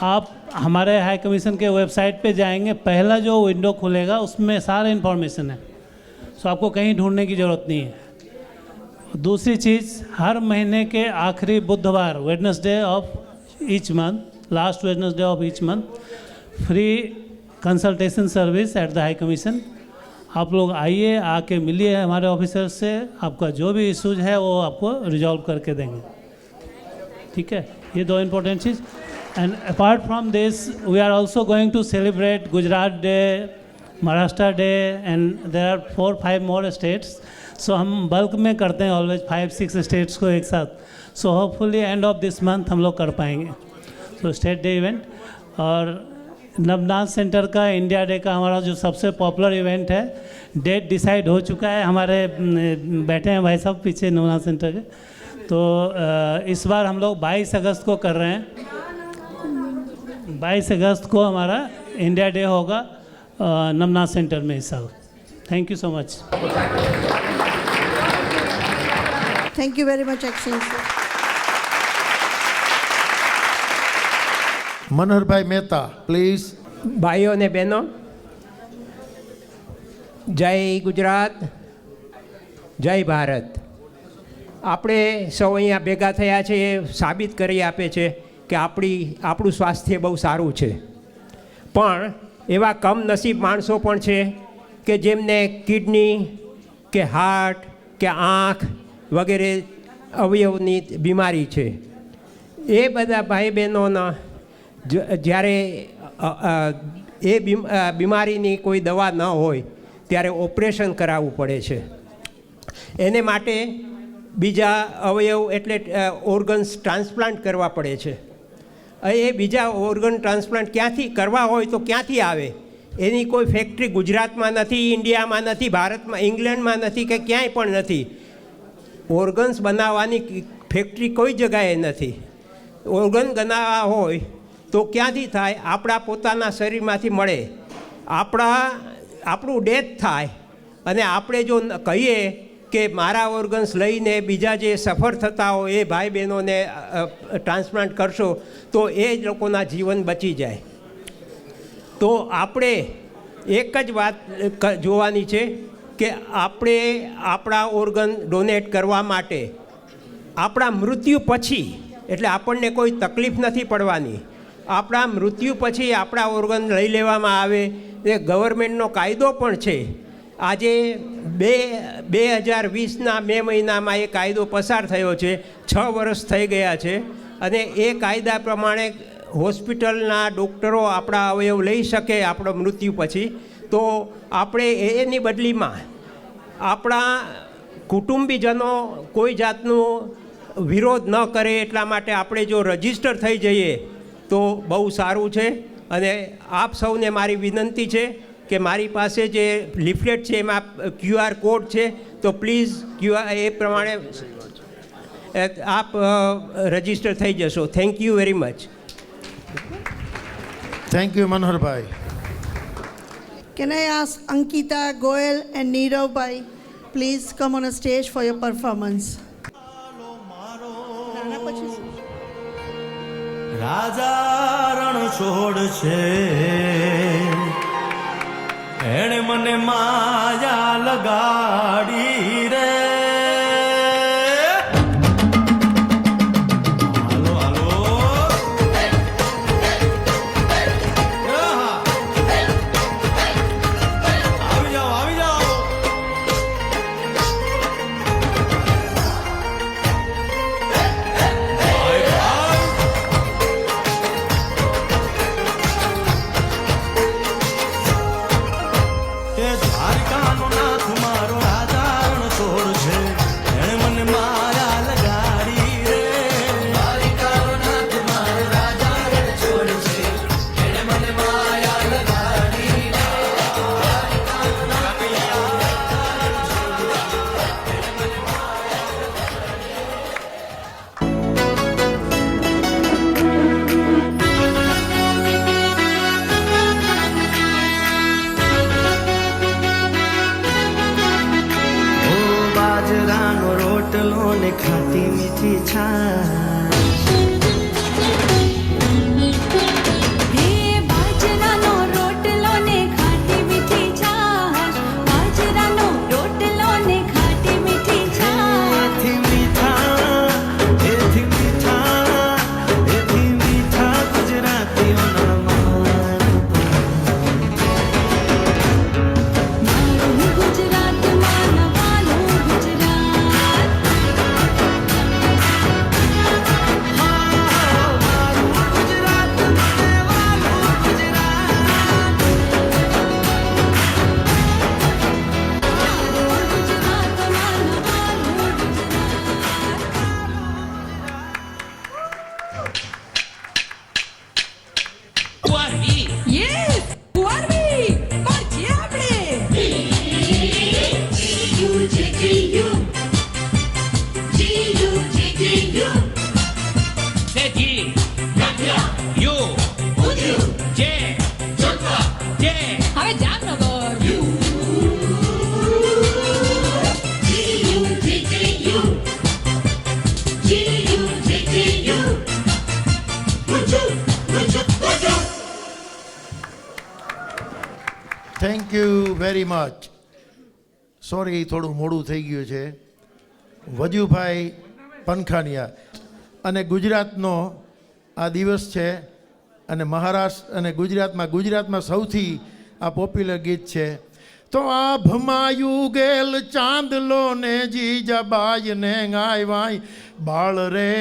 आप हमारे high commission के website पे जाएंगे, पहला जो विंडो खुलेगा उसमें सारा इन्फॉर्मेशन है। सो आपको कहीं ढूंढने की ज़रूरत नहीं है। दूसरी चीज़, हर महीने के आखिरी बुधवार, Wednesday of each month, last Wednesday of each month, free consultation service at the high commission. आप लोग आइए, आके मिलिए हमारे ऑफिसर से, आपका जो भी इशूज है वो आपको रिजॉल्व करके देंगे। ठीक है, ये दो important cheese. And apart from this, we are also going to celebrate Gujarat Day, Maharashtra Day, and there are 4-5 more states. So हम बल्क में करते हैं ऑलवेज 5-6 स्टेट्स को एक साथ. So hopefully end of this month हम लोग कर पाएंगे. सो स्टेट डे इवेंट और नवनाथ सेंटर का इंडिया डे का हमारा जो सबसे पॉपुलर इवेंट है, डेट डिसाइड हो चुका है. हमारे बैठे हैं भाई साहब पीछे नवनाथ सेंटर के. तो इस बार हम लोग 22 अगस्त को कर रहे हैं. 22 अगस्त को हमारा इंडिया डे होगा नवनाथ सेंटर में इस साल. Thank you so much. Thank you very much, Excellency. Manoharbhai Mehta, please. ભાઈઓ અને બહેનો, જય ગુજરાત, જય ભારત. આપણે સૌ અહીંયા ભેગા થયા છે એ સાબિત કરી આપે છે કે આપણું સ્વાસ્થ્ય બહુ સારું છે. પણ એવા કમનસીબ માણસો પણ છે કે જેમને કિડની કે હાર્ટ કે આંખ વગેરે અવયવની બીમારી છે. એ બધા ભાઈ બહેનોના જ્યારે એ બીમારીની કોઈ દવા ન હોય ત્યારે ઓપરેશન કરાવવું પડે છે. એને માટે બીજા અવયવ એટલે ઓર્ગન્સ ટ્રાન્સપ્લાન્ટ કરવા પડે છે. એ બીજા ઓર્ગન ટ્રાન્સપ્લાન્ટ ક્યાંથી કરવા હોય તો ક્યાંથી આવે? એની કોઈ ફેક્ટરી ગુજરાતમાં નથી, ઇન્ડિયામાં નથી, ભારતમાં, ઇંગ્લેન્ડમાં નથી કે ક્યાંય પણ નથી. ઓર્ગન્સ બનાવવાની ફેક્ટરી કોઈ જગાએ નથી. ઓર્ગન બનાવવા હોય તો ક્યાંથી થાય? આપણા પોતાના શરીરમાંથી મળે. આપણું ડેથ થાય અને આપણે જો કહીએ કે મારા ઓર્ગન્સ લઈને બીજા જે સફર થતા હોય એ ભાઈ બહેનોને ટ્રાન્સપ્લાન્ટ કરશો તો એ જ લોકોના જીવન બચી જાય. તો આપણે એક જ વાત જોવાની છે કે આપણે આપણા ઓર્ગન ડોનેટ કરવા માટે આપણા મૃત્યુ પછી, એટલે આપણને કોઈ તકલીફ નથી પડવાની, આપણા મૃત્યુ પછી આપણા ઓર્ગન લઈ લેવામાં આવે એ ગવર્મેન્ટનો કાયદો પણ છે. આજે 2020ના મે મહિનામાં એ કાયદો પસાર થયો છે. 6 વર્ષ થઈ ગયા છે અને એ કાયદા પ્રમાણે હોસ્પિટલના ડૉક્ટરો આપણા અવયવ લઈ શકે આપણો મૃત્યુ પછી. તો આપણે એની બદલીમાં આપણા કુટુંબીજનો કોઈ જાતનો વિરોધ ન કરે એટલા માટે આપણે જો રજિસ્ટર થઈ જઈએ તો બહુ સારું છે. અને આપ સૌને મારી વિનંતી છે કે મારી પાસે જે લીફલેટ છે એમાં QR કોડ છે, તો પ્લીઝ એ પ્રમાણે આપ રજિસ્ટર થઈ જશો. Thank you very much. Thank you, Manoharbhai. Can I ask Ankita, Goel, and Neerav Bhai, please come on a stage for your performance. રાજા રણ છોડ છે, એણે મને માયા લગાડી રે. Gujarat thank you very much. Sorry થોડું મોડું થઈ ગયું છે. વજુભાઈ પંખાનિયા અને ગુજરાતનો આ દિવસ છે અને મહારાષ્ટ્ર અને ગુજરાતમાં સૌથી આ પોપ્યુલર ગીત છે. તો આભમાં ગેલ ચાંદલો ને જીજાબાઈ ને આવ્યા બાળ રે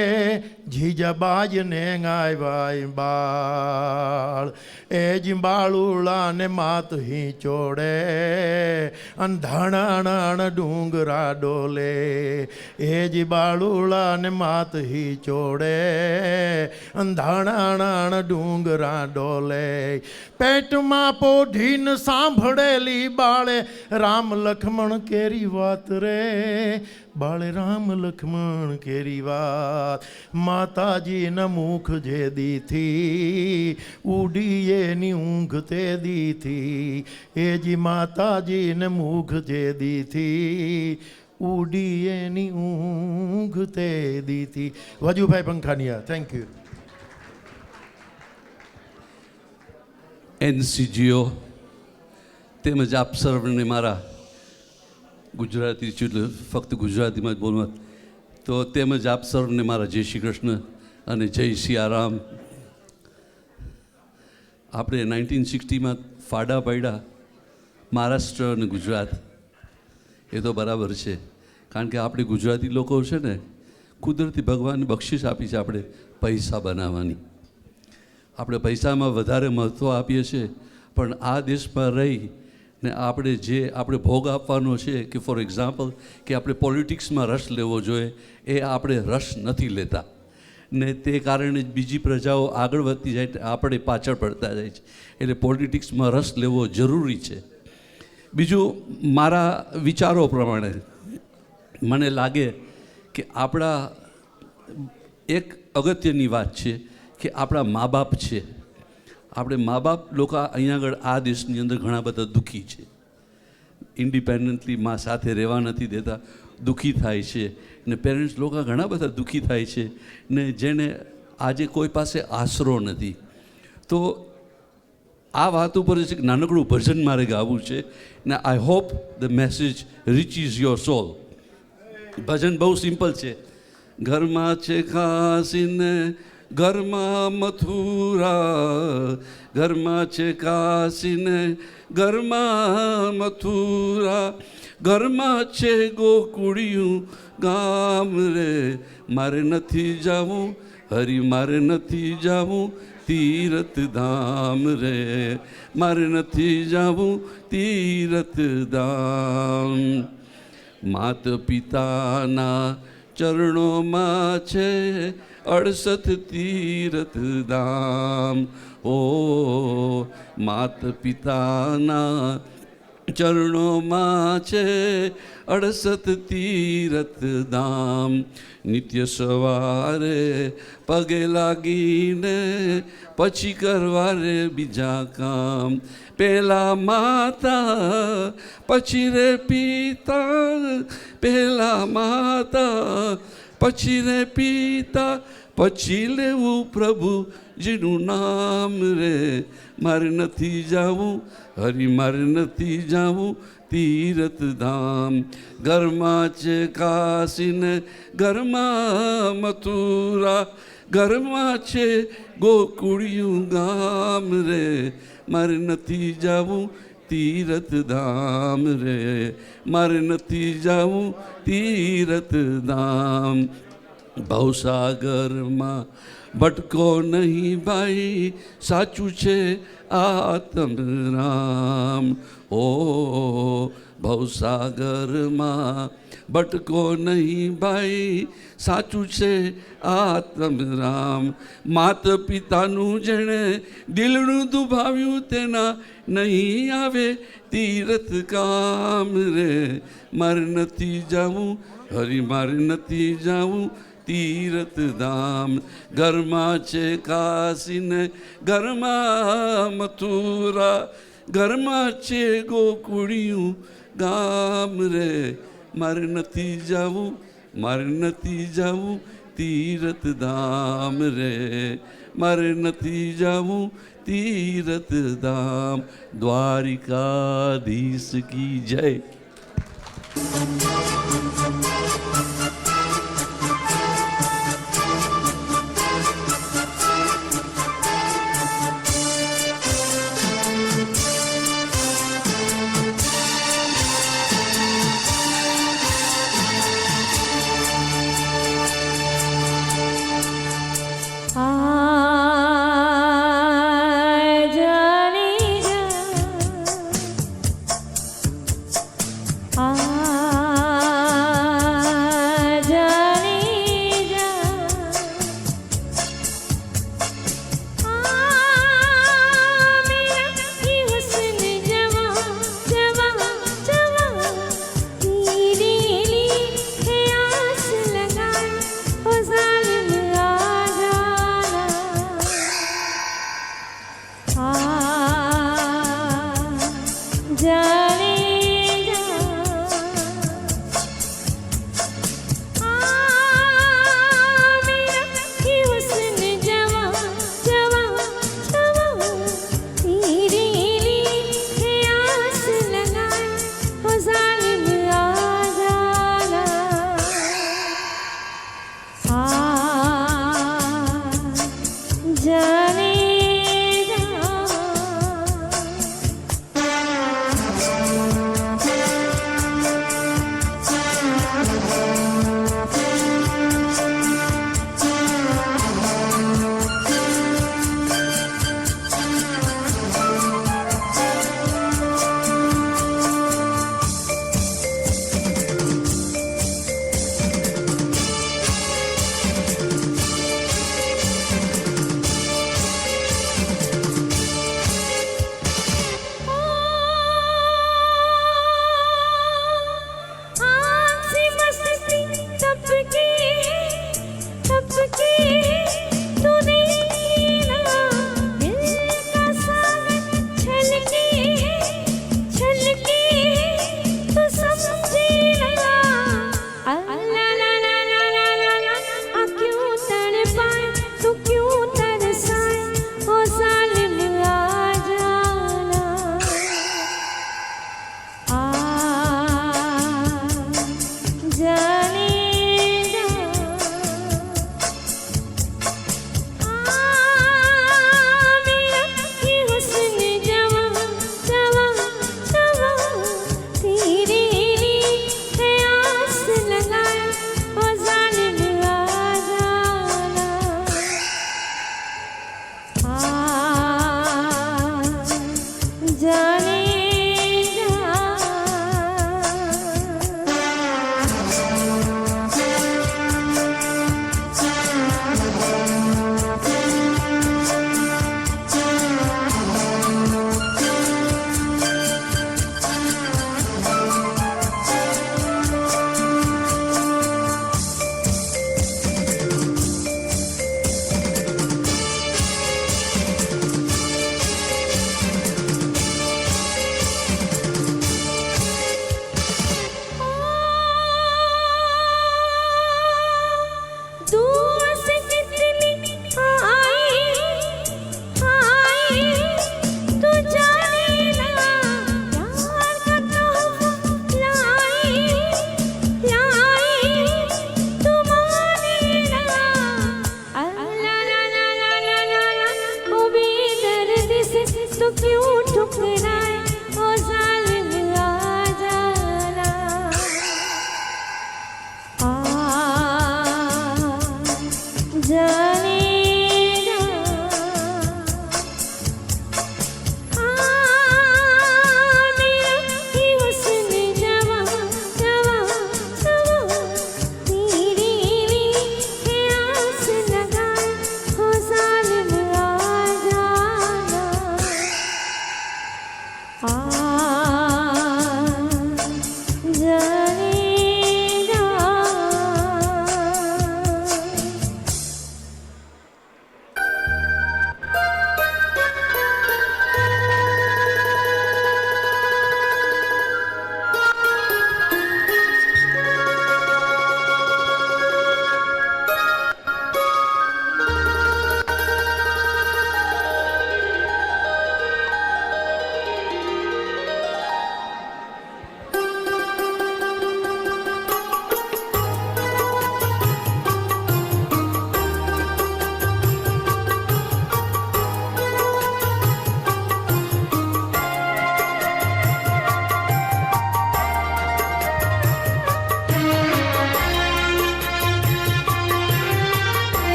જીજાબાઈ ને આવ્યા બાળ એ જ બાળુળા ને માત હી ચોડે અંધાણાણ ડુંગરા ડોલે એ જ બાળુળા ને માત હી ચોડે અંધાણાણ ડુંગરા ડોલે પેટમાં પોઢીને સાંભળેલી બાળે રામ લક્ષ્મણ કેરી વાત રે બાળે રામ લક્ષ્મણ કેરી વાત માતાજીના મુખ જે દીથી ઉડી એની ઊંઘ તે દીથી એ જી માતાજીને મુખ જે દીથી ઉડી એની ઊંઘ તે દીથી. Vajubhai Pankhania, thank you. NCGO તેમજ આપ સર્વને મારા ગુજરાતી છું એટલે ફક્ત ગુજરાતીમાં જ બોલવા તો તેમજ આપ સર્વને મારા જય શ્રી કૃષ્ણ અને જય સિયારામ. આપણે 1960માં ફાડા પાડ્યા મહારાષ્ટ્ર અને ગુજરાત એ તો બરાબર છે કારણ કે આપણે ગુજરાતી લોકો છે ને કુદરતી ભગવાનને બક્ષિસ આપી છે આપણે પૈસા બનાવવાની. આપણે પૈસામાં વધારે મહત્ત્વ આપીએ છીએ પણ આ દેશમાં રહી ને આપણે ભોગ આપવાનો છે કે ફોર એક્ઝામ્પલ કે આપણે પોલિટિક્સમાં રસ લેવો જોઈએ એ આપણે રસ નથી લેતા ને તે કારણે બીજી પ્રજાઓ આગળ વધતી જાય આપણે પાછળ પડતા જાય છે. એટલે પોલિટિક્સમાં રસ લેવો જરૂરી છે. બીજું મારા વિચારો પ્રમાણે મને લાગે કે આપણા એક અગત્યની વાત છે કે આપણા મા બાપ છે. આપણે મા બાપ લોકો અહીંયા આગળ આ દેશની અંદર ઘણા બધા દુઃખી છે. ઇન્ડિપેન્ડન્ટલી મા સાથે રહેવા નથી દેતા, દુઃખી થાય છે ને પેરેન્ટ્સ લોકો ઘણા બધા દુઃખી થાય છે ને જેને આજે કોઈ પાસે આશરો નથી. તો આ વાત ઉપર એક નાનકડું ભજન મારે ગાવું છે ને I hope the message reaches your soul. ભજન બહુ સિમ્પલ છે. ઘરમાં છે ખાસીને ઘરમાં મથુરા, ઘરમાં છે કાશીને ઘરમાં મથુરા, ઘરમાં છે ગોકુળિયું ગામ રે મારે નથી જાવું હરી મારે નથી જાવું તીરથ ધામ રે મારે નથી જાવું તીરથ ધામ. માત પિતાના ચરણોમાં છે 68 તીરથ ધામ. ઓ માત પિતાના ચરણોમાં છે 68 તીરથ ધામ. નિત્ય સવારે પગે લાગીને પછી કરવા રે બીજા કામ. પહેલા માતા પછી રે પિતા, પહેલા માતા પછી રે પિતા, પછી લેવું પ્રભુજીનું નામ રે મારે નથી જાવું હરી મારે નથી જાવું તીરથ ધામ. ઘરમાં છે કાશીને ઘરમાં મથુરા, ઘરમાં છે ગોકુળિયું ગામ રે મારે નથી જાવું તીરથ ધામ રે મારે નથી જાવું તીરથ ધામ. ભવસાગરમાં ભટકો નહીં ભાઈ સાચું છે આત્મરામ. ઓ ભવસાગરમાં ભટકો નહીં ભાઈ સાચું છે આત્મરામ. માત પિતાનું જેણે દિલનું દુભાવ્યું તેના નહીં આવે તીરથ કામ રે મારે નથી જાવું હરી મારે નથી જાવું તીરથ ધામ. ઘરમાં છે કાશીને ઘરમાં મથુરા, ઘરમાં છે ગોકુળિયું ગામ રે મારે નથી જાવું મારે નથી જાવું तीरथ धाम रे मारे नथी जाऊं तीरथ धाम द्वारिकाधीश की जय।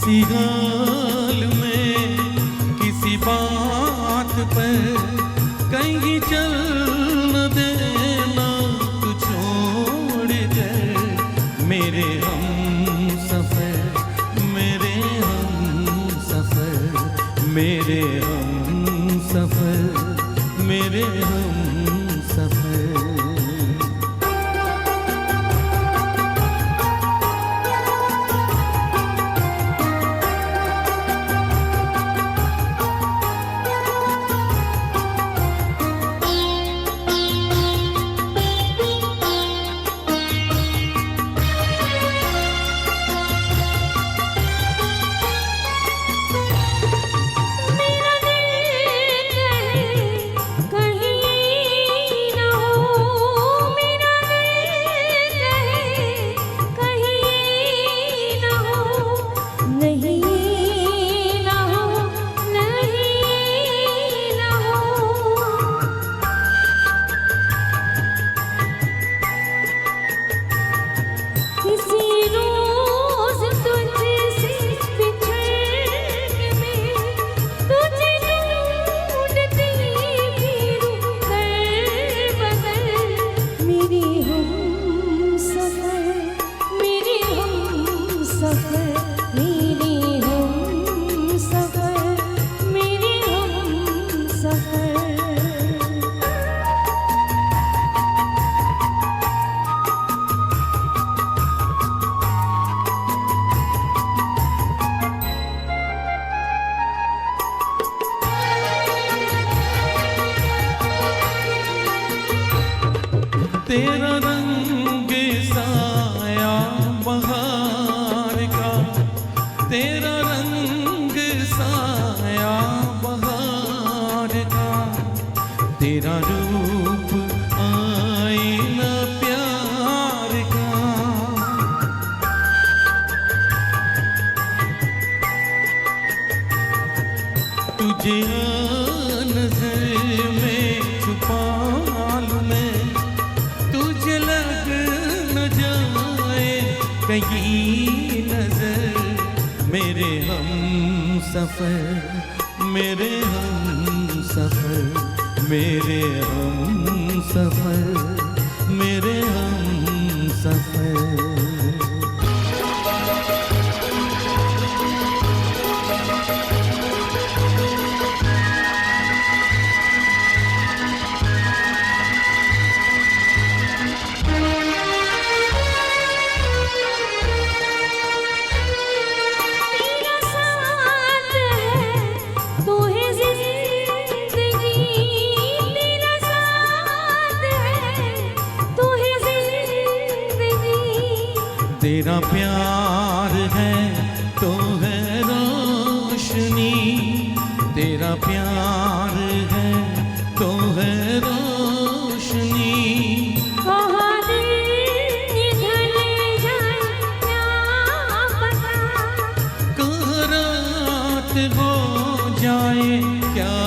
किसी हाल में किसी बात पर कहीं चल न देना तू छोड़ कर मेरे हम सफर मेरे हम सफर मेरे हम सफर मेरे हम सफर तेरा रंग साया बहार का तेरा रंग साया बहार का तेरा रूप आईना प्यार का तुझे नजर में छुपा लूं मैं तुझे लग न जाए कहीं नजर मेरे हम सफर मेरे हम सफर मेरे हम सफर मेरे हम सफर तेरा प्यार है तो है रोशनी तेरा प्यार है तो है रोशनी कहाँ रात हो जाए क्या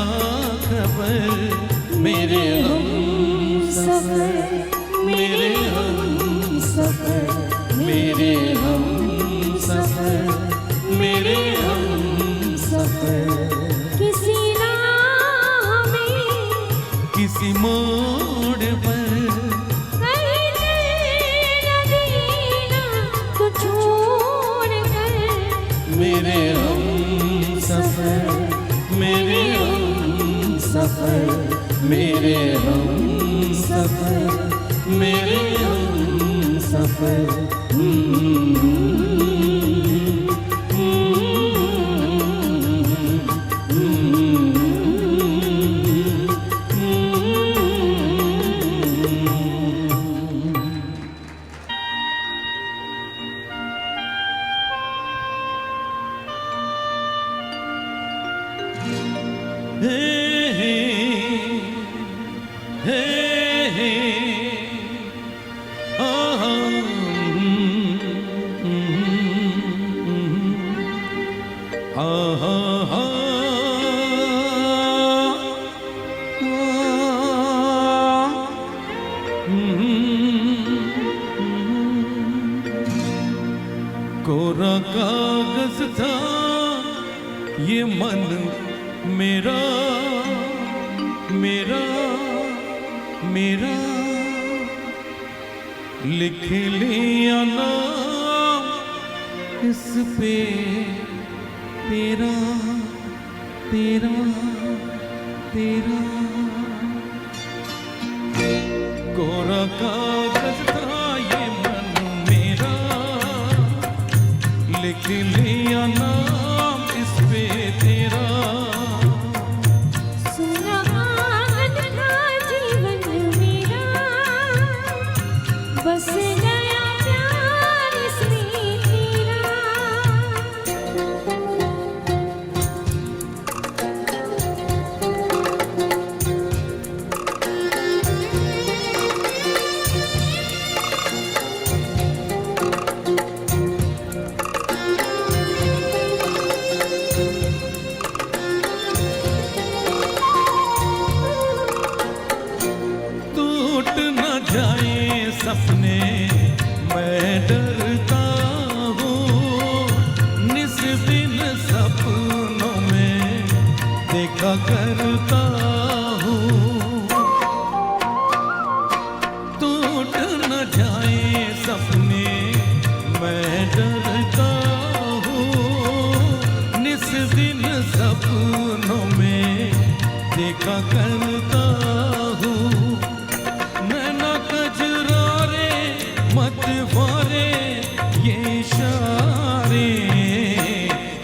खबर मेरे हम सफर मेरे हम सफर मेरे हम सफर मेरे हम सफर किसी राह में किसी मोड़ पर कहीं चल देना तो छोड़ कर मेरे हम सफर मेरे हम सफर मेरे हम सफर मेरे हम सफर कोरा कागज था ये मन मेरा मेरा मेरा, लिख लिया नाम इस पे तेरा तेरा तेरा। कोरा कागज था ये मन मेरा, लिख लिया नाम इस पे तेरा। सुनहान था जीवन मेरा, बस गया प्यार इसमें तेरा। टूट न जाए सपने मैं डरता हूँ, निस दिन सपनों में देखा करता हूँ। टूट न जाए सपने मैं डरता हूँ, निस दिन सपनों में देखा करता हूँ। नैना कजरारे मत वारे ये इशारे,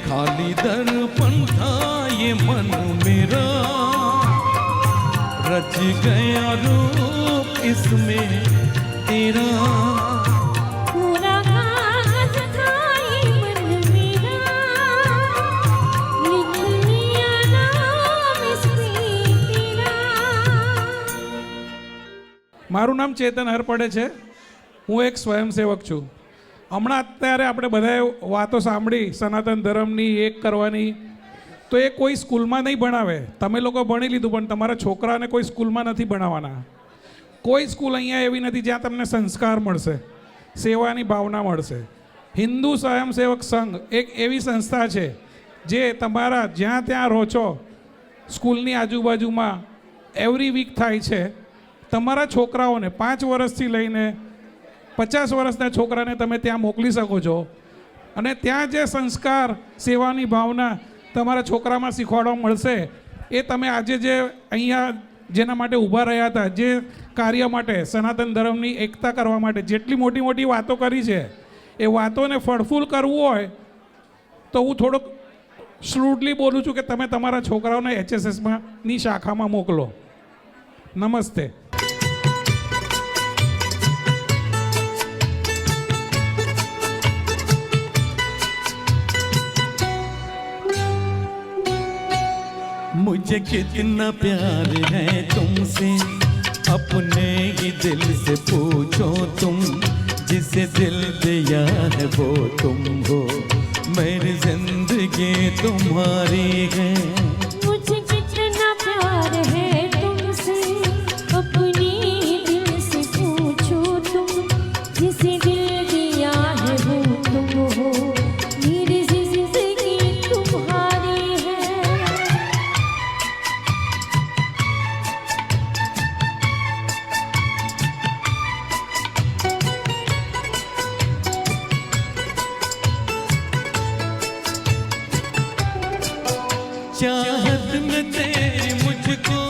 खाली दर्पण था ये मन मेरा, रच गया रूप इसमें तेरा। पूरा कागज था ये मन मेरा, लिख लिया नाम इसमें तेरा। મારું નામ ચેતન હરપડે છે, હું એક સ્વયંસેવક છું. હમણાં અત્યારે આપણે બધાએ વાતો સાંભળી સનાતન ધર્મની એક કરવાની, તો એ કોઈ સ્કૂલમાં નહીં ભણાવે. તમે લોકો ભણી લીધું પણ તમારા છોકરાને કોઈ સ્કૂલમાં નથી ભણાવવાના. કોઈ સ્કૂલ અહીંયા એવી નથી જ્યાં તમને સંસ્કાર મળશે, સેવાની ભાવના મળશે. હિન્દુ સ્વયંસેવક સંઘ એક એવી સંસ્થા છે જે તમારા જ્યાં ત્યાં રહો છો સ્કૂલની આજુબાજુમાં એવરી વીક થાય છે. તમારા છોકરાઓને 5 વર્ષથી લઈને 50 વર્ષના છોકરાને તમે ત્યાં મોકલી શકો છો અને ત્યાં જે સંસ્કાર સેવાની ભાવના તમારા છોકરામાં શીખવાડવા મળશે એ તમે આજે જે અહીંયા જેના માટે ઊભા રહ્યા હતા, જે કાર્ય માટે સનાતન ધર્મની એકતા કરવા માટે જેટલી મોટી મોટી વાતો કરી છે એ વાતોને ફળફૂલ કરવું હોય તો હું થોડોક શ્રૂડલી બોલું છું કે તમે તમારા છોકરાઓને HSSની શાખામાં મોકલો. નમસ્તે. मुझे कितना प्यार है तुमसे, अपने ही दिल से पूछो तुम, जिसे दिल दिया है वो तुम हो, मेरी जिंदगी तुम्हारी है। मुझे कितना प्यार है तुमसे, अपने ही दिल से पूछो तुम, जिसे दिल दिया है वो तुम हो, मेरी जिंदगी तुम्हारी है। चाहत में तेरी मुझको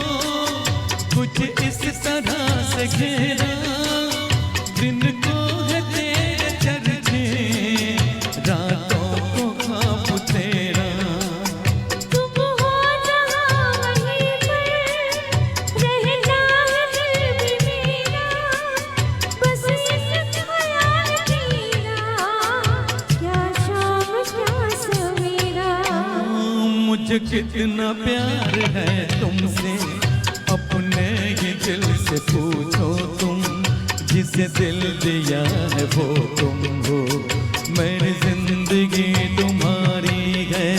कुछ इस तरह से घेरा, दिन को है तेरे चर्चे, रातों को ख्वाब तेरा। तुम हो जहाँ वहीं पर, रहना है दिल भी मेरा, बस एक ख्याल तेरा, क्या शाम क्या सवेरा। मुझे कितना प्यार है तुमसे, अपने ही दिल से पूछो तुम, जिसे दिल दिया है वो तुम हो, मेरी जिंदगी तुम्हारी है।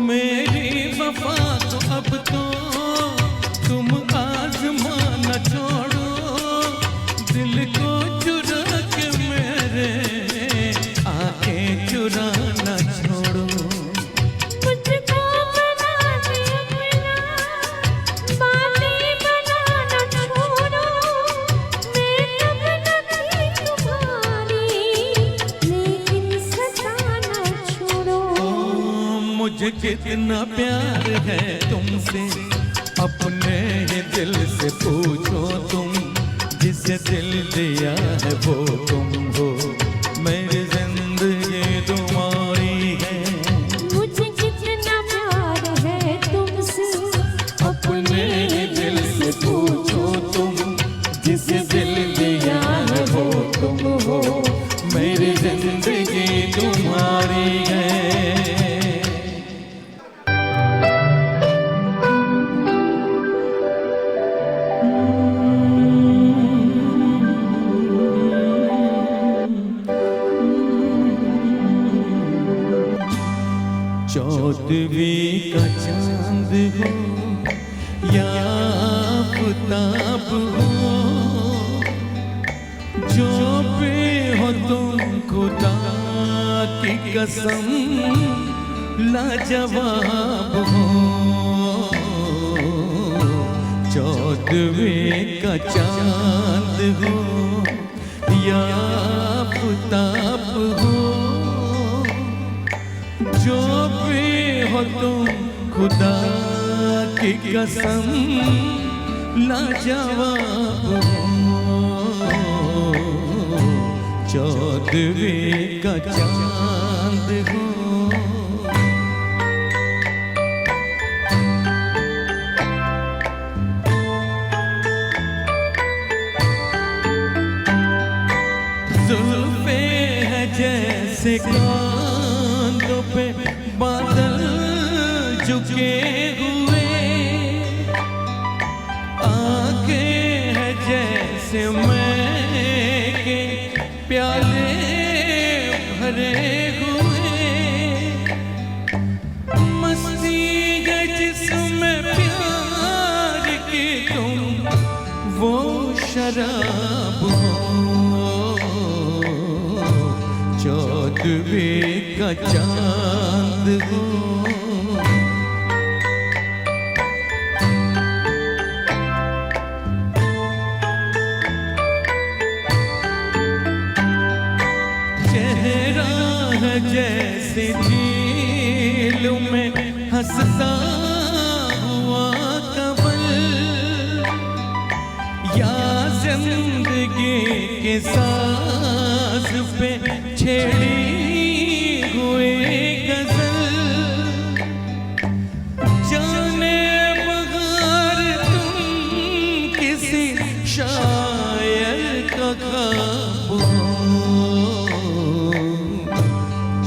मेरी वफा तो अब तो तुम आजमा न मुझे कितना प्यार है तुमसे, अपने ही दिल से पूछो तुम, जिसे दिल दिया है वो तुम हो, मेरी जिंदगी तुम्हारी है। मुझे कितना प्यार है तुमसे, अपने ही दिल से पूछो तुम, जिसे दिल दिया है वो तुम हो, मेरी जिंदगी तुम्हारी है। चौदहवीं का चांद हो या आफताब हो, जो भी हो तुम खुदा की कसम लाजवाब हो। चौदहवीं का चांद हो या आफताब हो, जो भी हो तुम खुदा की कसम लाजवाब हो। चौदहवीं का चांद हो। जुल्फे है जैसे कांधों पे बादल झुके हुए, आंखें है जैसे मैं के प्याले भरे हुए, मस्ती है जिसमें प्यार की तुम वो शराब हो। चौदहवीं का चांद हो। चेहरा है जैसे झील में हंसता हुआ कमल, या जिंदगी के साज पे छेड़ी हुई गजल, जाने मगर तुम किसी शायर का ख्वाब हो।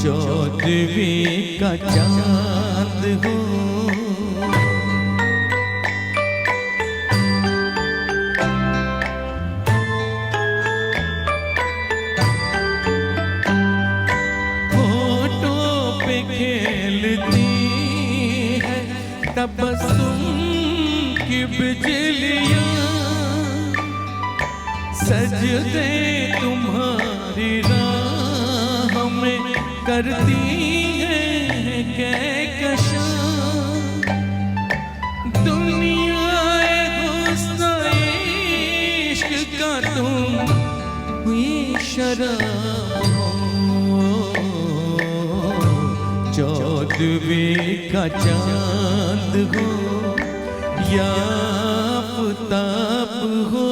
चौदहवीं का चांद हो। खेलती है तबस्सुम की बिजलियाँ, सजदे तुम्हारी राह में करती है कहकशां। दुनिया हुस्न इश्क का तुम हुई शराब हो। चौदहवीं का चांद हो या आफताब हो।